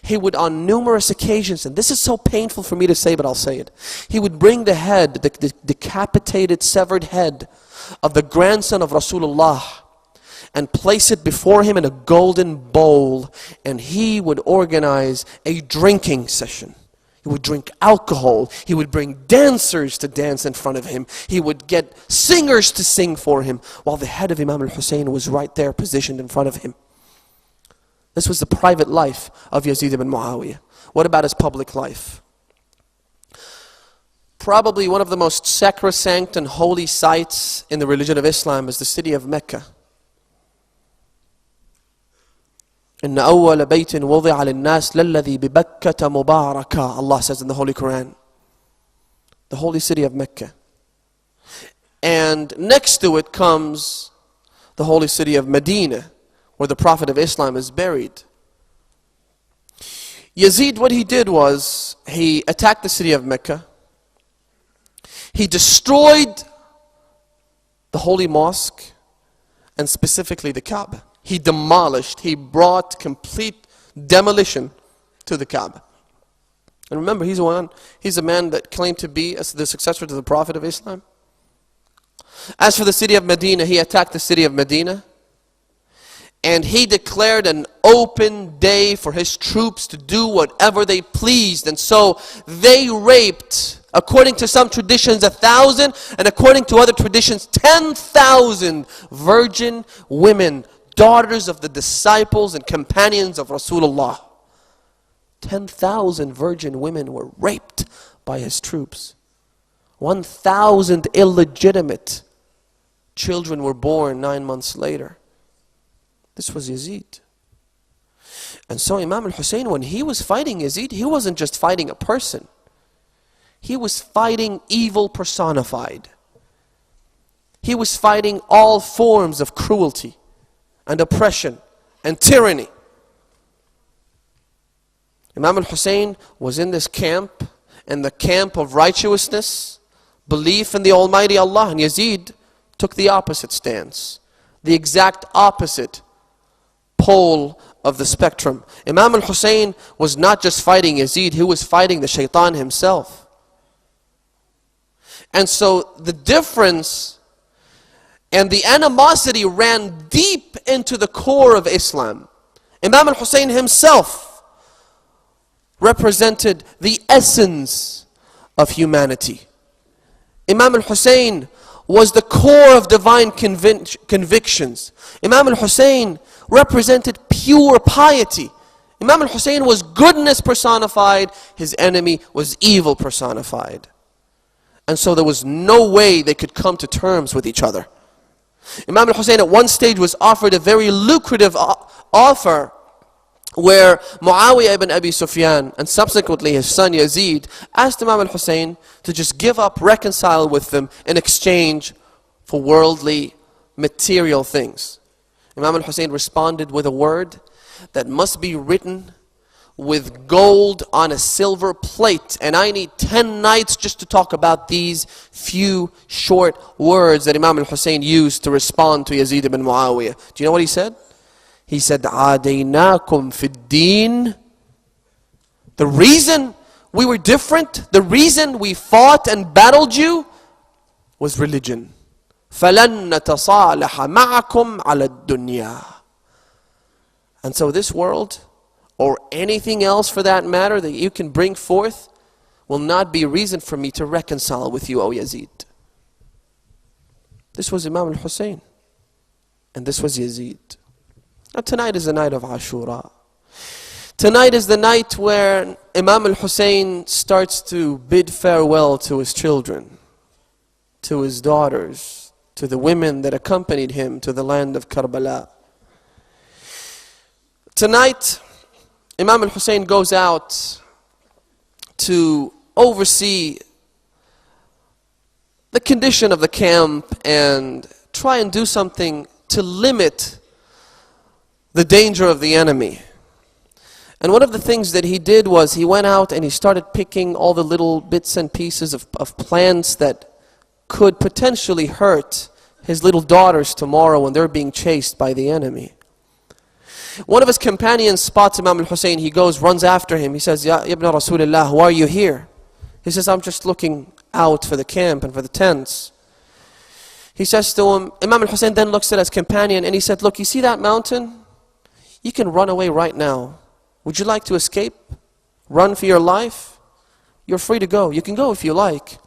he would on numerous occasions, and this is so painful for me to say, but I'll say it. He would bring the head, the decapitated, severed head of the grandson of Rasulullah, and place it before him in a golden bowl, and he would organize a drinking session. He would drink alcohol. He would bring dancers to dance in front of him. He would get singers to sing for him, while the head of Imam al-Hussain was right there positioned in front of him. This was the private life of Yazid ibn Muawiyah. What about his public life? Probably one of the most sacrosanct and holy sites in the religion of Islam is the city of Mecca. إن أول بيت وضع للناس للذي ببكة مباركة, Allah says in the Holy Quran. The holy city of Mecca. And next to it comes the holy city of Medina, where the Prophet of Islam is buried. Yazid, what he did was, he attacked the city of Mecca. He destroyed the holy mosque, and specifically the Kaaba. He demolished, he brought complete demolition to the Kaaba. And remember, he's a man that claimed to be the successor to the Prophet of Islam. As for the city of Medina, he attacked the city of Medina. And he declared an open day for his troops to do whatever they pleased. And so they raped, according to some traditions, 1,000, and according to other traditions, 10,000 virgin women, daughters of the disciples and companions of Rasulullah. 10,000 virgin women were raped by his troops. 1,000 illegitimate children were born 9 months later. This was Yazid. And so Imam al-Hussain, when he was fighting Yazid, he wasn't just fighting a person. He was fighting evil personified. He was fighting all forms of cruelty and oppression and tyranny. Imam Hussain was in this camp, in the camp of righteousness, belief in the Almighty Allah, and Yazid took the opposite stance, the exact opposite pole of the spectrum. Imam Hussain was not just fighting Yazid, he was fighting the shaitan himself. And so the difference and the animosity ran deep into the core of Islam. Imam Hussain himself represented the essence of humanity. Imam Hussain was the core of divine convictions. Imam Hussain represented pure piety. Imam Hussain was goodness personified, his enemy was evil personified. And so there was no way they could come to terms with each other. Imam Hussain at one stage was offered a very lucrative offer where Muawiyah ibn Abi Sufyan and subsequently his son Yazid asked Imam Hussain to just give up, reconcile with them in exchange for worldly, material things. Imam Hussain responded with a word that must be written with gold on a silver plate. And I need 10 nights just to talk about these few short words that Imam Hussain used to respond to Yazid ibn Muawiyah. Do you know what he said? He said, عَادَيْنَاكُمْ فِي الدِّينِ. The reason we were different, the reason we fought and battled you was religion. فَلَن نَتَصَالَحَ مَعَكُمْ عَلَى الدُّنْيَا. And so this world, or anything else for that matter that you can bring forth, will not be reason for me to reconcile with you, O Yazid. This was Imam Hussain, and this was Yazid. Now tonight is the night of Ashura. Tonight is the night where Imam Hussain starts to bid farewell to his children, to his daughters, to the women that accompanied him to the land of Karbala. Tonight, Imam Hussain goes out to oversee the condition of the camp and try and do something to limit the danger of the enemy. And one of the things that he did was he went out and he started picking all the little bits and pieces of plants that could potentially hurt his little daughters tomorrow when they're being chased by the enemy. One of his companions spots Imam Hussain. He goes, runs after him. He says, Ya Ibn Rasulullah, why are you here? He says, I'm just looking out for the camp and for the tents. He says to him, Imam Hussain then looks at his companion and he said, look, you see that mountain? You can run away right now. Would you like to escape? Run for your life? You're free to go. You can go if you like.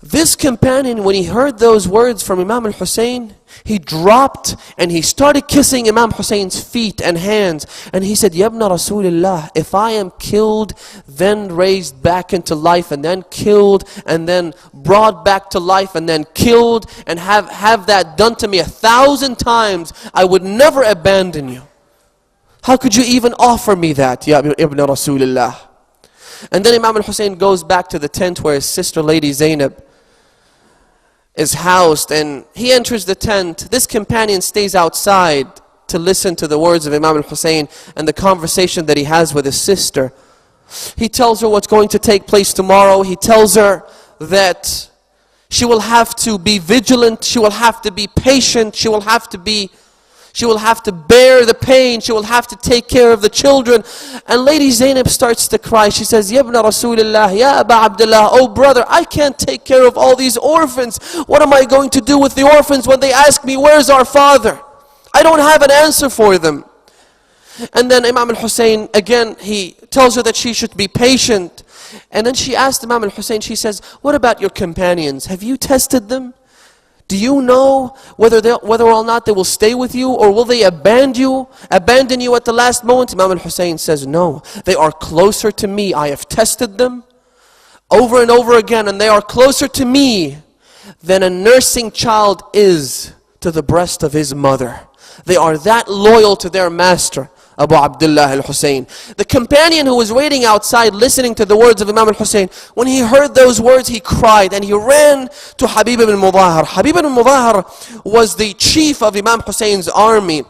This companion, when he heard those words from Imam Hussain, he dropped and he started kissing Imam Hussain's feet and hands. And he said, Ya Ibn Rasulullah, if I am killed, then raised back into life, and then killed, and then brought back to life, and then killed, and have that done to me 1,000 times, I would never abandon you. How could you even offer me that, Ya Ibn Rasulullah? And then Imam Hussain goes back to the tent where his sister Lady Zainab is housed, and he enters the tent. This companion stays outside to listen to the words of Imam Hussain and the conversation that he has with his sister. He tells her what's going to take place tomorrow. He tells her that she will have to be vigilant, she will have to be patient, she will have to bear the pain, she will have to take care of the children. And Lady Zainab starts to cry. She says, Ya Ibn Rasulullah, Ya Aba Abdullah, oh brother, I can't take care of all these orphans. What am I going to do with the orphans when they ask me, where's our father? I don't have an answer for them. And then Imam Hussain, again, he tells her that she should be patient. And then she asked Imam Hussain, she says, what about your companions? Have you tested them? Do you know whether or not they will stay with you, or will they abandon you at the last moment? Imam Hussain says, no, they are closer to me. I have tested them over and over again, and they are closer to me than a nursing child is to the breast of his mother. They are that loyal to their master, Abu Abdullah al-Hussain. The companion who was waiting outside listening to the words of Imam al-Hussain, when he heard those words, he cried and he ran to Habib ibn Mudahar. Habib ibn Mudahar was the chief of Imam Hussein's army.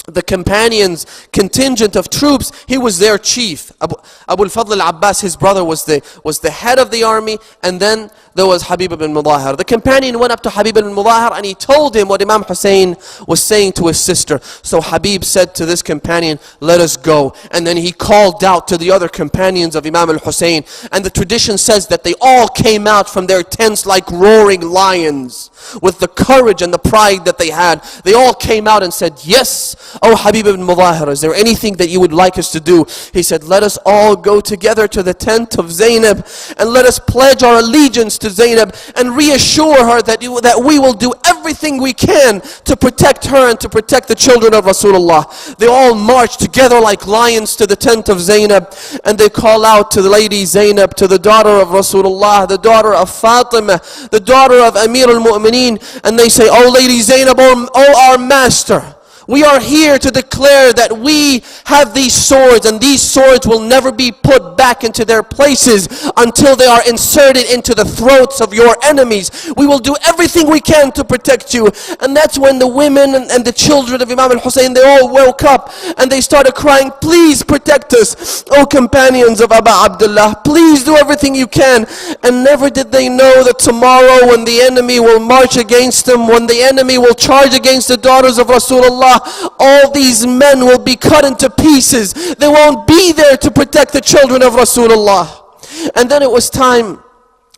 the companions' contingent of troops, he was their chief. Abu al-Fadl al-Abbas, his brother, was the head of the army, and then there was Habib ibn Mudahhar. The companion went up to Habib ibn Mudahhar and he told him what Imam Hussain was saying to his sister. So Habib said to this companion, let us go. And then he called out to the other companions of Imam al-Hussain. And the tradition says that they all came out from their tents like roaring lions. With the courage and the pride that they had, they all came out and said, yes, oh Habib ibn Mudahhar, is there anything that you would like us to do? He said, let us all go together to the tent of Zainab and let us pledge our allegiance to Zainab and reassure her that we will do everything we can to protect her and to protect the children of Rasulullah. They all marched together like lions to the tent of Zainab, and they call out to the lady Zainab, to the daughter of Rasulullah, the daughter of Fatima, the daughter of Amir al-Mu'mineen, and they say, oh Lady Zainab, oh our master, we are here to declare that we have these swords, and these swords will never be put back into their places until they are inserted into the throats of your enemies. We will do everything we can to protect you. And that's when the women and the children of Imam al-Hussain, they all woke up and they started crying, please protect us, O companions of Abu Abdullah, please do everything you can. And never did they know that tomorrow when the enemy will march against them, when the enemy will charge against the daughters of Rasulullah, all these men will be cut into pieces. They won't be there to protect the children of Rasulullah. And then it was time.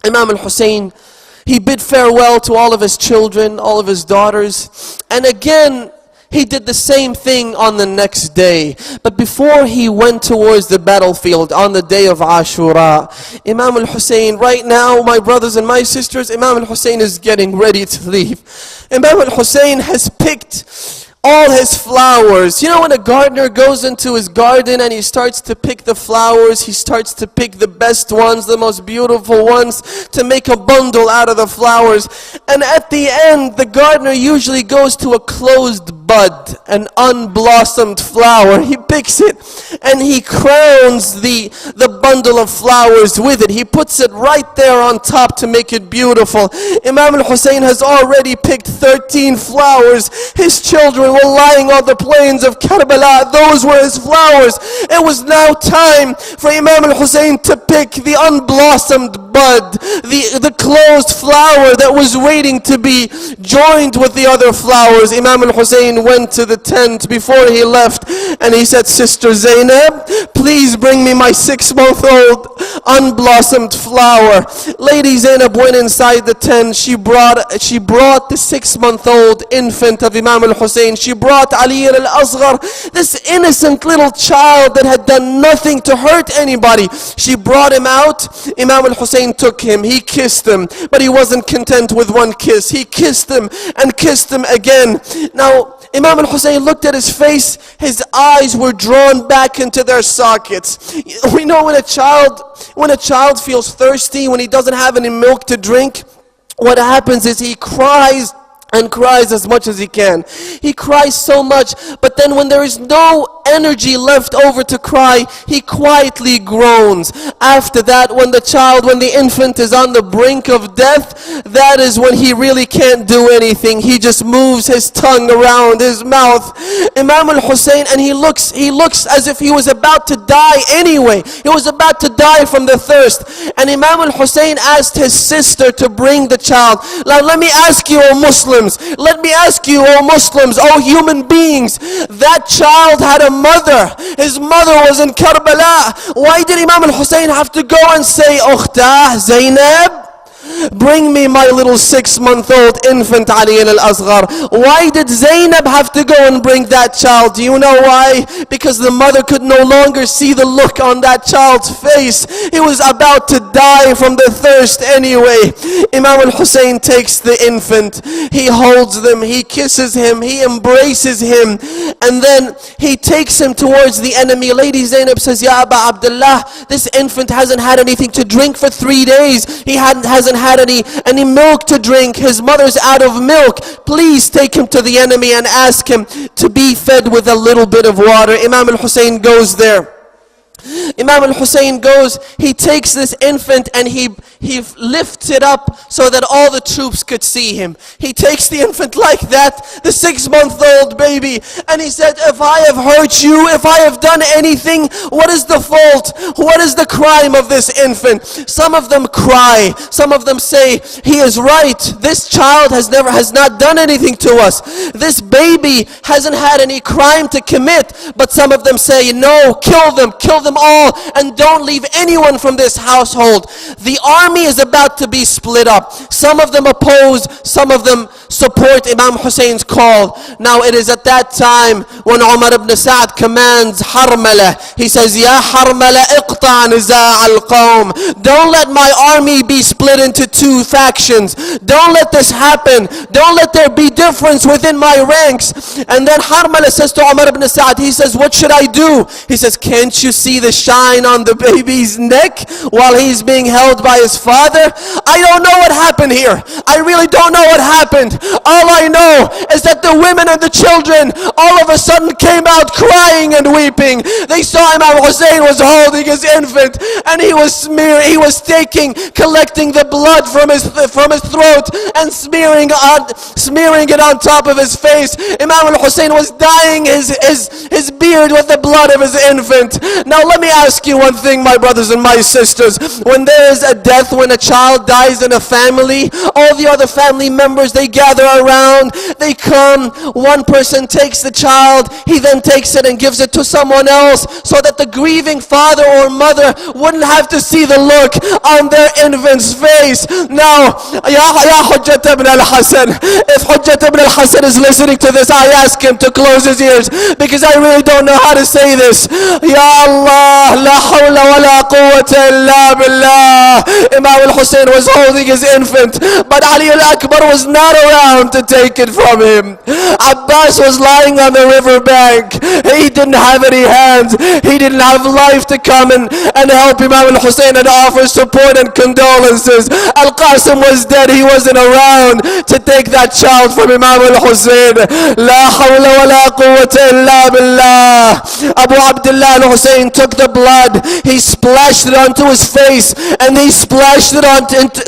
Imam al-Hussain, he bid farewell to all of his children, all of his daughters. And again, he did the same thing on the next day. But before he went towards the battlefield on the day of Ashura, Imam al-Hussain, right now, my brothers and my sisters, Imam al-Hussain is getting ready to leave. Imam al-Hussain has picked all his flowers. You know, when a gardener goes into his garden and he starts to pick the flowers, he starts to pick the best ones, the most beautiful ones, to make a bundle out of the flowers. And at the end, the gardener usually goes to a closed bud, an unblossomed flower. He picks it and he crowns the bundle of flowers with it. He puts it right there on top to make it beautiful. Imam al-Hussain has already picked 13 flowers. His children were lying on the plains of Karbala. Those were his flowers. It was now time for Imam al-Hussain to pick the unblossomed bud, the closed flower that was waiting to be joined with the other flowers. Imam al-Hussain went to the tent before he left and he said, Sister Zainab, please bring me my 6-month-old unblossomed flower. Lady Zainab went inside the tent. She brought the 6-month-old infant of Imam al-Hussain. She brought Ali al-Asghar, this innocent little child that had done nothing to hurt anybody. She brought him out. Imam al-Hussain took him. He kissed him, but he wasn't content with one kiss. He kissed him and kissed him again. Now, Imam al-Hussain looked at his face. His eyes were drawn back into their sockets. We know when a child feels thirsty, when he doesn't have any milk to drink, what happens is he cries and cries as much as he can. He cries so much, but then when there is no energy left over to cry, he quietly groans. After that, when the infant is on the brink of death, that is when he really can't do anything. He just moves his tongue around his mouth. Imam al-Hussain, and he looks as if he was about to die anyway. He was about to die from the thirst. And Imam al-Hussain asked his sister to bring the child. Now let me ask you, O Muslims, let me ask you, O Muslims, O human beings, that child had a mother. His mother was in Karbala. Why did Imam al-Hussain have to go and say, Ukhtah Zainab, bring me my little 6-month-old infant Ali al-Asghar? Why did Zainab have to go and bring that child? Do you know why? Because the mother could no longer see the look on that child's face. He was about to die from the thirst anyway. Imam al-Hussain takes the infant. He holds them. He kisses him. He embraces him. And then he takes him towards the enemy. Lady Zainab says, Ya Abu Abdullah, this infant hasn't had anything to drink for 3 days. He hasn't had any milk to drink. His mother's out of milk. Please take him to the enemy and ask him to be fed with a little bit of water. Imam al-Hussain goes there. Imam al-Hussain goes, he takes this infant and he he lifts it up so that all the troops could see him. He takes the infant like that, the 6-month-old baby, and he said, if I have hurt you, if I have done anything, what is the fault? What is the crime of this infant? Some of them cry. Some of them say, he is right. This child has not done anything to us. This baby hasn't had any crime to commit. But some of them say, no, kill them all, and don't leave anyone from this household. The army is about to be split up. Some of them oppose, some of them support Imam Hussein's call. Now it is at that time when Umar ibn Sa'd commands Harmala. He says, Ya Harmala, iqta' niza' al-qawm. Don't let my army be split into 2 factions. Don't let this happen. Don't let there be difference within my ranks. And then Harmala says to Umar ibn Sa'd, he says, what should I do? He says, can't you see the shine on the baby's neck while he's being held by his father? I don't know what happened here. I really don't know what happened. All I know is that the women and the children all of a sudden came out crying and weeping. They saw Imam Hussain was holding his infant, and he was collecting the blood from his throat and smearing it on top of his face. Imam Hussain was dyeing his beard with the blood of his infant. Now let me ask you one thing, my brothers and my sisters. When there is a death, when a child dies in a family, all the other family members, they gather around, they come, one person takes the child, he then takes it and gives it to someone else, so that the grieving father or mother wouldn't have to see the look on their infant's face. Now, Ya Hujjat ibn al-Hasan, if Hujjat ibn al-Hasan is listening to this, I ask him to close his ears, because I really don't know how to say this. Ya Allah, la hawla wa la quwwata illa billah. Imam al-Hussein was holding his infant, but Ali al-Akbar was not around to take it from him. Abbas was lying on the riverbank. He didn't have any hands. He didn't have life to come and help Imam al-Hussein and offer support and condolences. Al-Qasim was dead. He wasn't around to take that child from Imam al-Hussein. La hawla wa la quwwata illa billah. Abu Abdullah al-Hussein took the blood. He splashed it onto his face, and he splashed it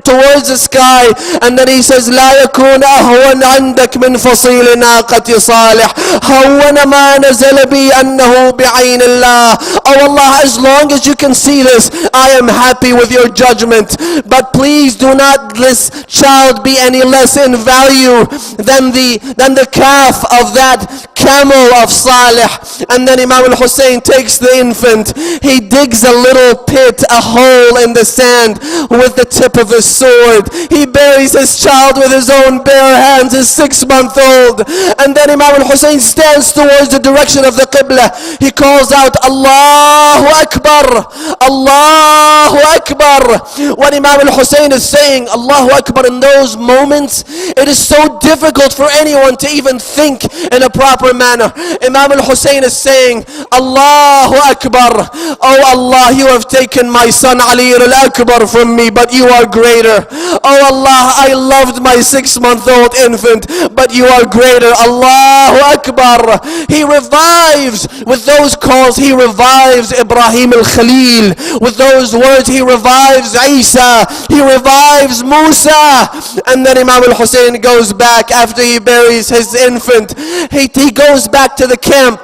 towards the sky, and then he says, لا يكون أهون عندك من فصيل ناقة صالح هون ما نزل بي أنه بعين الله. Oh Allah, as long as you can see this, I am happy with your judgment, but please do not this child be any less in value than the calf of that camel of Salih. And then Imam al-Hussein takes the infant, he digs a little pit, a hole in the sand with the tip of his sword. He buries his child with his own bare hands, his 6-month-old. And then Imam al-Hussein stands towards the direction of the Qibla. He calls out, Allahu Akbar, Allahu Akbar. When Imam al-Hussein is saying Allahu Akbar in those moments, it is so difficult for anyone to even think in a proper manner. Imam al-Hussein is saying, Allahu Akbar. Oh Allah, you have taken my son Ali al-Akbar from me, but you are greater. Oh Allah, I loved my 6-month-old infant, but you are greater. Allahu Akbar. He revives with those calls. He revives Ibrahim al-Khalil with those words. He revives Isa. He revives Musa. And then Imam al-Hussein goes back after he buries his infant. He goes back to the camp.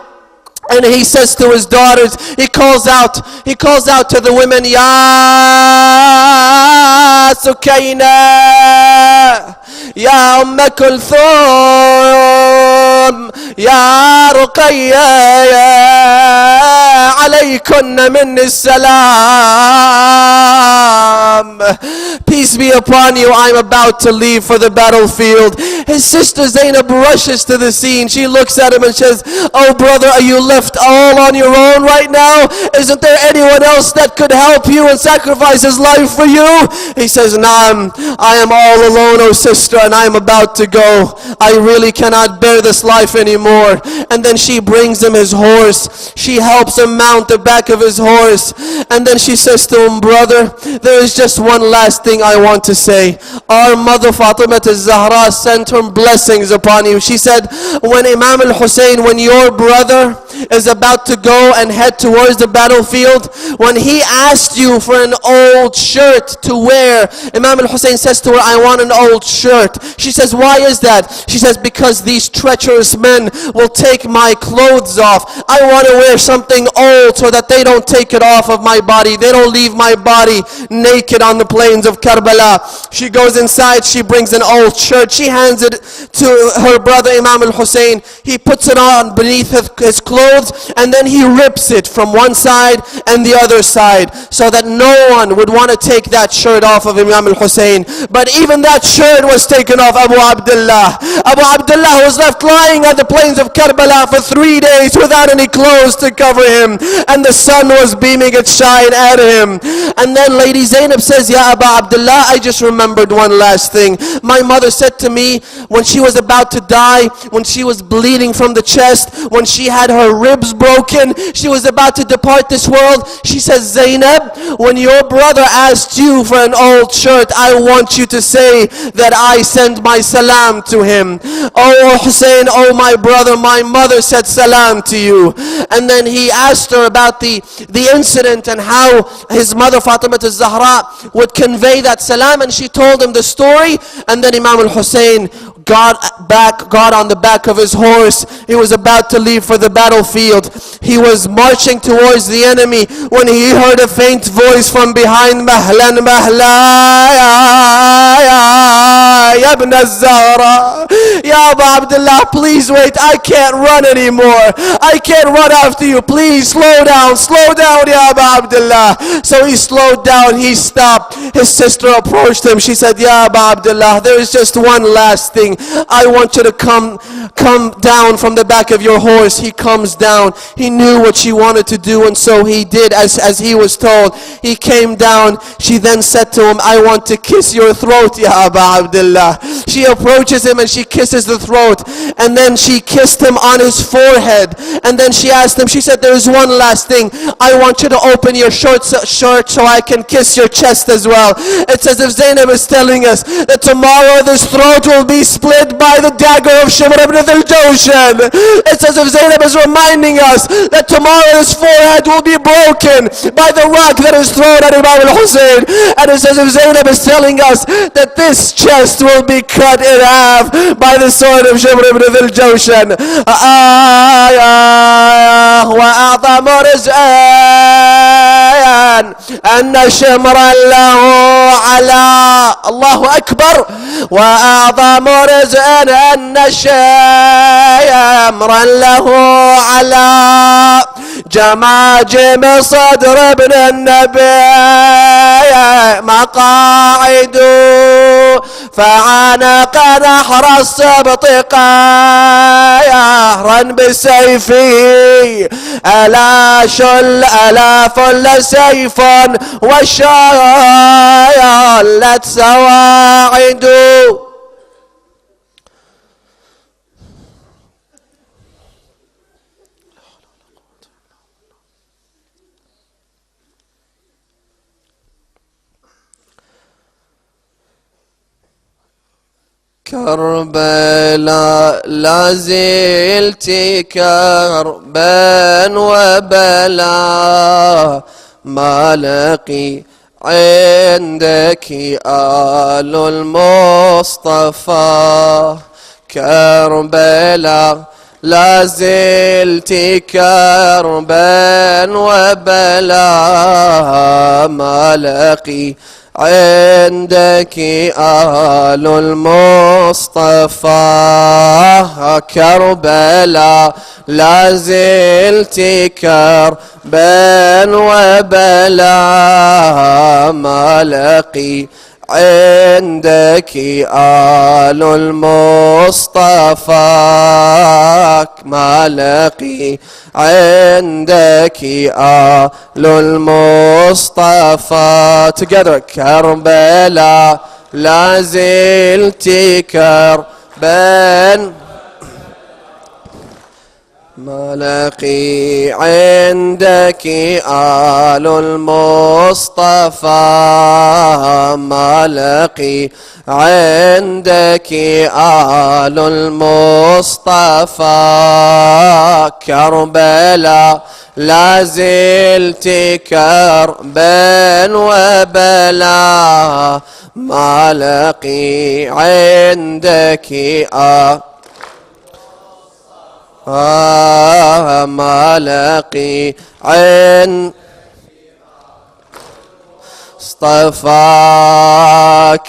And he says to his daughters, he calls out to the women, Ya Sukayna, Ya Kulthum, Ya Ruqayya, alaykunna minni salam. Peace be upon you, I'm about to leave for the battlefield. His sister Zainab rushes to the scene. She looks at him and says, oh brother, are you left all on your own right now? Isn't there anyone else that could help you and sacrifice his life for you? He says, Naam, I am all alone, oh sister, and I am about to go. I really cannot bear this life anymore. And then she brings him his horse. She helps him mount the back of his horse. And then she says to him, brother, there is just one last thing I want to say. Our mother Fatima al-Zahra sent long-term blessings upon you. She said, when Imam Hussain, when your brother is about to go and head towards the battlefield, when he asked you for an old shirt to wear, Imam Hussain says to her, I want an old shirt. She says, why is that? She says, because these treacherous men will take my clothes off. I want to wear something old so that they don't take it off of my body. They don't leave my body naked on the plains of Karbala. She goes inside, she brings an old shirt. She hands it to her brother Imam Hussain. He puts it on beneath his clothes, and then he rips it from one side and the other side, so that no one would want to take that shirt off of Imam Hussain. But even that shirt was taken off Abu Abdullah. Abu Abdullah was left lying at the plains of Karbala for 3 days without any clothes to cover him, and the sun was beaming its shine at him. And then Lady Zainab says, Ya Abu Abdullah, I just remembered one last thing. My mother said to me when she was about to die, when she was bleeding from the chest, when she had her ribs broken, she was about to depart this world, she says, Zainab, when your brother asked you for an old shirt, I want you to say that I send my salam to him. Oh Hussein, oh my brother, my mother said salam to you. And then he asked her about the incident and how his mother Fatima al-Zahra would convey that salam, and she told him the story. And then Imam al-Hussein got on the back of his horse. He was about to leave for the battlefield. He was marching towards the enemy when he heard a faint voice from behind, Mahlan Mahla ya ibn al-Zahra, Ya Abu Abdullah, please wait, I can't run anymore. I can't run after you. Please slow down, Ya Abu Abdullah. So he slowed down, he stopped. His sister approached him. She said, Ya Abu Abdullah, there is just one last thing. I want you to come down from the back of your horse. He comes down. He knew what she wanted to do, and so he did as he was told. He came down. She then said to him, I want to kiss your throat, Ya Abu Abdullah. She approaches him and she kisses the throat, and then she kissed him on his forehead, and then she asked him, she said, there is one last thing. I want you to open your shirt so I can kiss your chest as well. It's as if Zainab is telling us that tomorrow this throat will be split by the dagger of Shimr ibn al-Jawshan. It's as if Zainab is reminding us that tomorrow his forehead will be broken by the rock that is thrown at Imam al-Hussein. And it's as if Zainab is telling us that this chest will be cut in half by the sword of Shimr ibn al-Jawshan. وأعظم رزقا أن شمرا له على الله أكبر وأعظم رزقا أن شمرا له على جماجم صدر ابن النبي مقاعد فعانق نحر السبط قاهرا بسيفه ألا فل سيف وشالت سواعد. كربلاء لا زلت كربا وبلا ما لقي عندك آل المصطفى. كربلاء لا زلت كربا وبلا ما لقي عندك آل المصطفى. كربلاء لا زلت كربا وبلا ما لقي عندك آل المصطفى. ما لقي عندك آل المصطفى. Together. كربلاء لا زلت كربا ما لقي عندك آل المصطفى، ما لقي عندك آل المصطفى، كربلاء لا زلت كربا وبلا، ما لقي عندك ما لقي عن اصطفى،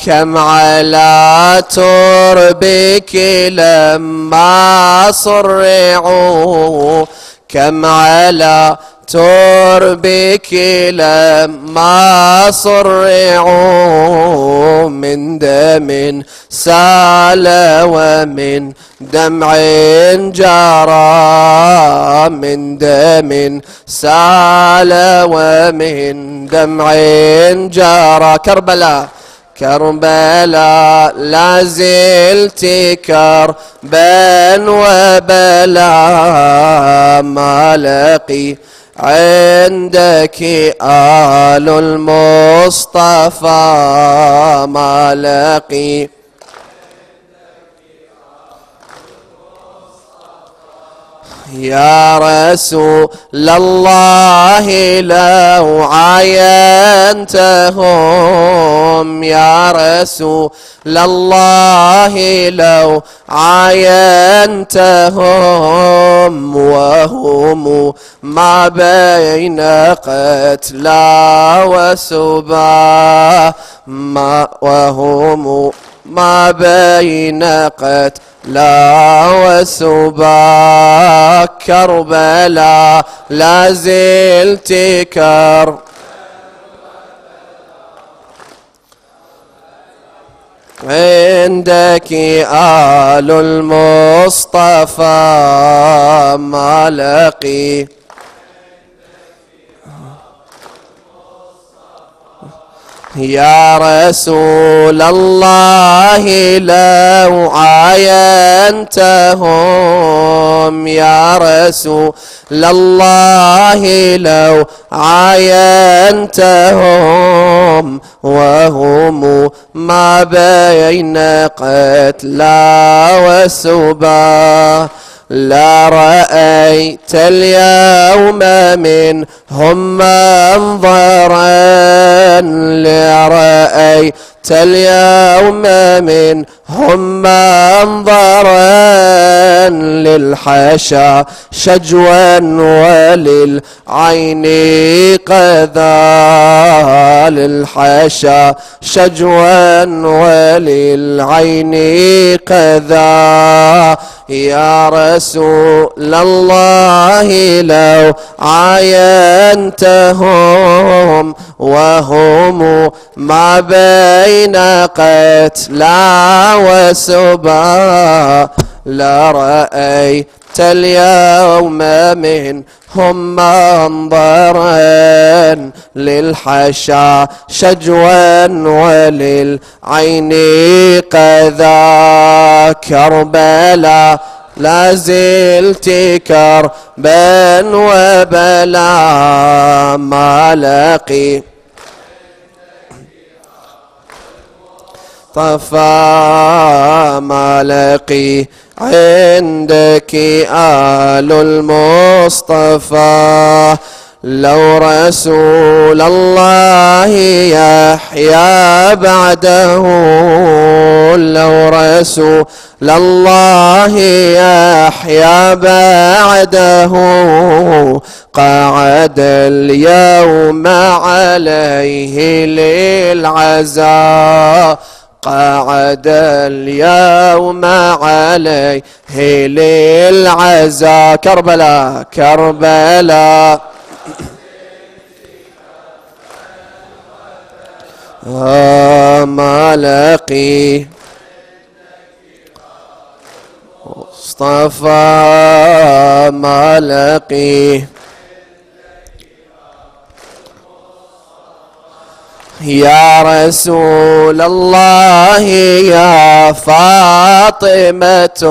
كم على تربك لما صرعوا، كم على تربك لما صرعوا، من دم سال ومن دمع جرى، من دم سال ومن دمع جرى، كربلاء كربلاء لا زلت كربا وبلا، ما لقي عندك آل المصطفى، ما لقي يا رسول الله لو عاينتهم، يا رسول الله لو عاينتهم، وهم ما بين قتلى وسبا، وهم ما بين قتلى وسبا، كربلاء لا زلت عندك آل المصطفى، ما لقي يا رسول الله لو عاينتهم، يا رسول الله لو عاينتهم، وهم ما بين قتلى وسبا، لا رأيت اليوم منهم منظرا، لا رأيت اليوم منهم منظرا، للحشا شجوا وللعين قذا، للحشا شجوا وللعين قذا، يا رسول الله لو عاينتهم، وهم ما بين قتلى وسبا، لرأيت اليوم منهم منظرا، للحشا شجوا وللعين قذا، كربلاء لا زلت كربا وبلا، ما لقي طفى، ما لقي عندك آل المصطفى، لو رسول الله يحيا بعده، لو رسول الله يحيا بعده، قعد اليوم عليه للعزاء، قعد اليوم عليه للعزاء، كربلاء كربلاء ما لقي مصطفى، ما لقي يا رسول الله يا فاطمة،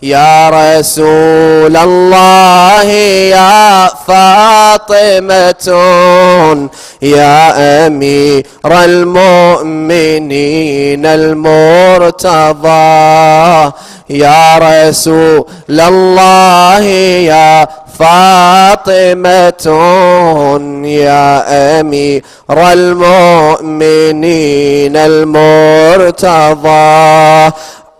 يا رسول الله يا فاطمة يا أمير المؤمنين المرتضى يا رسول الله يا فاطمة يا أمير المؤمنين المرتضى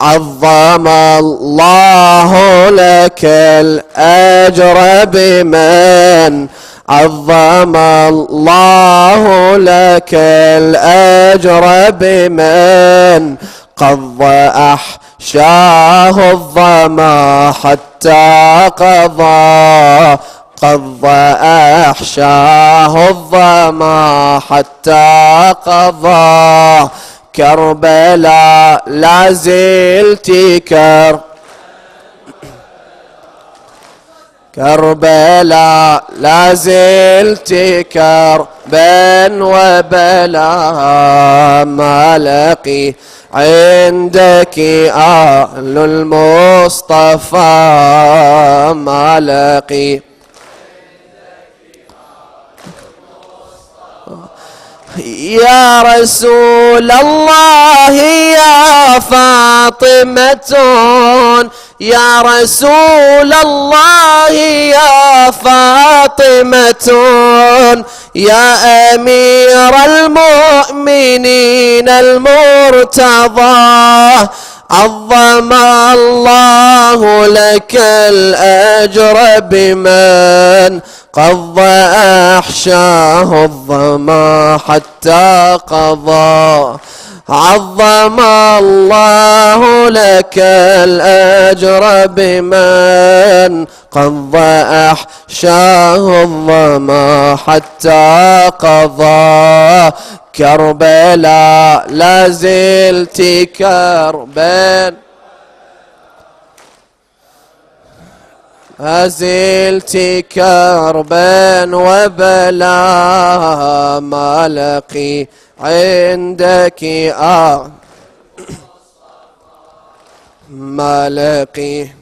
عظم الله لك الأجر بمن عظم الله لك الأجر بمن قضى أحشاه الظما حتى قضى قضى أحشاه الظما حتى قضى كربلاء لا زلت كربلاء لا زلت كربا وبلا ما لقي عندك آل المصطفى ما لقي يا رسول الله يا فاطمة يا رسول الله يا فاطمة يا أمير المؤمنين المرتضى عظم الله لك الأجر بمن قضى أحشاه الظما حتى قضى عظم الله لك الأجر بمن قضى أحشاه الظما حتى قضى كربلاء لا زلت كربا أزلت كربا وبلا ما لقي عندك ما لقي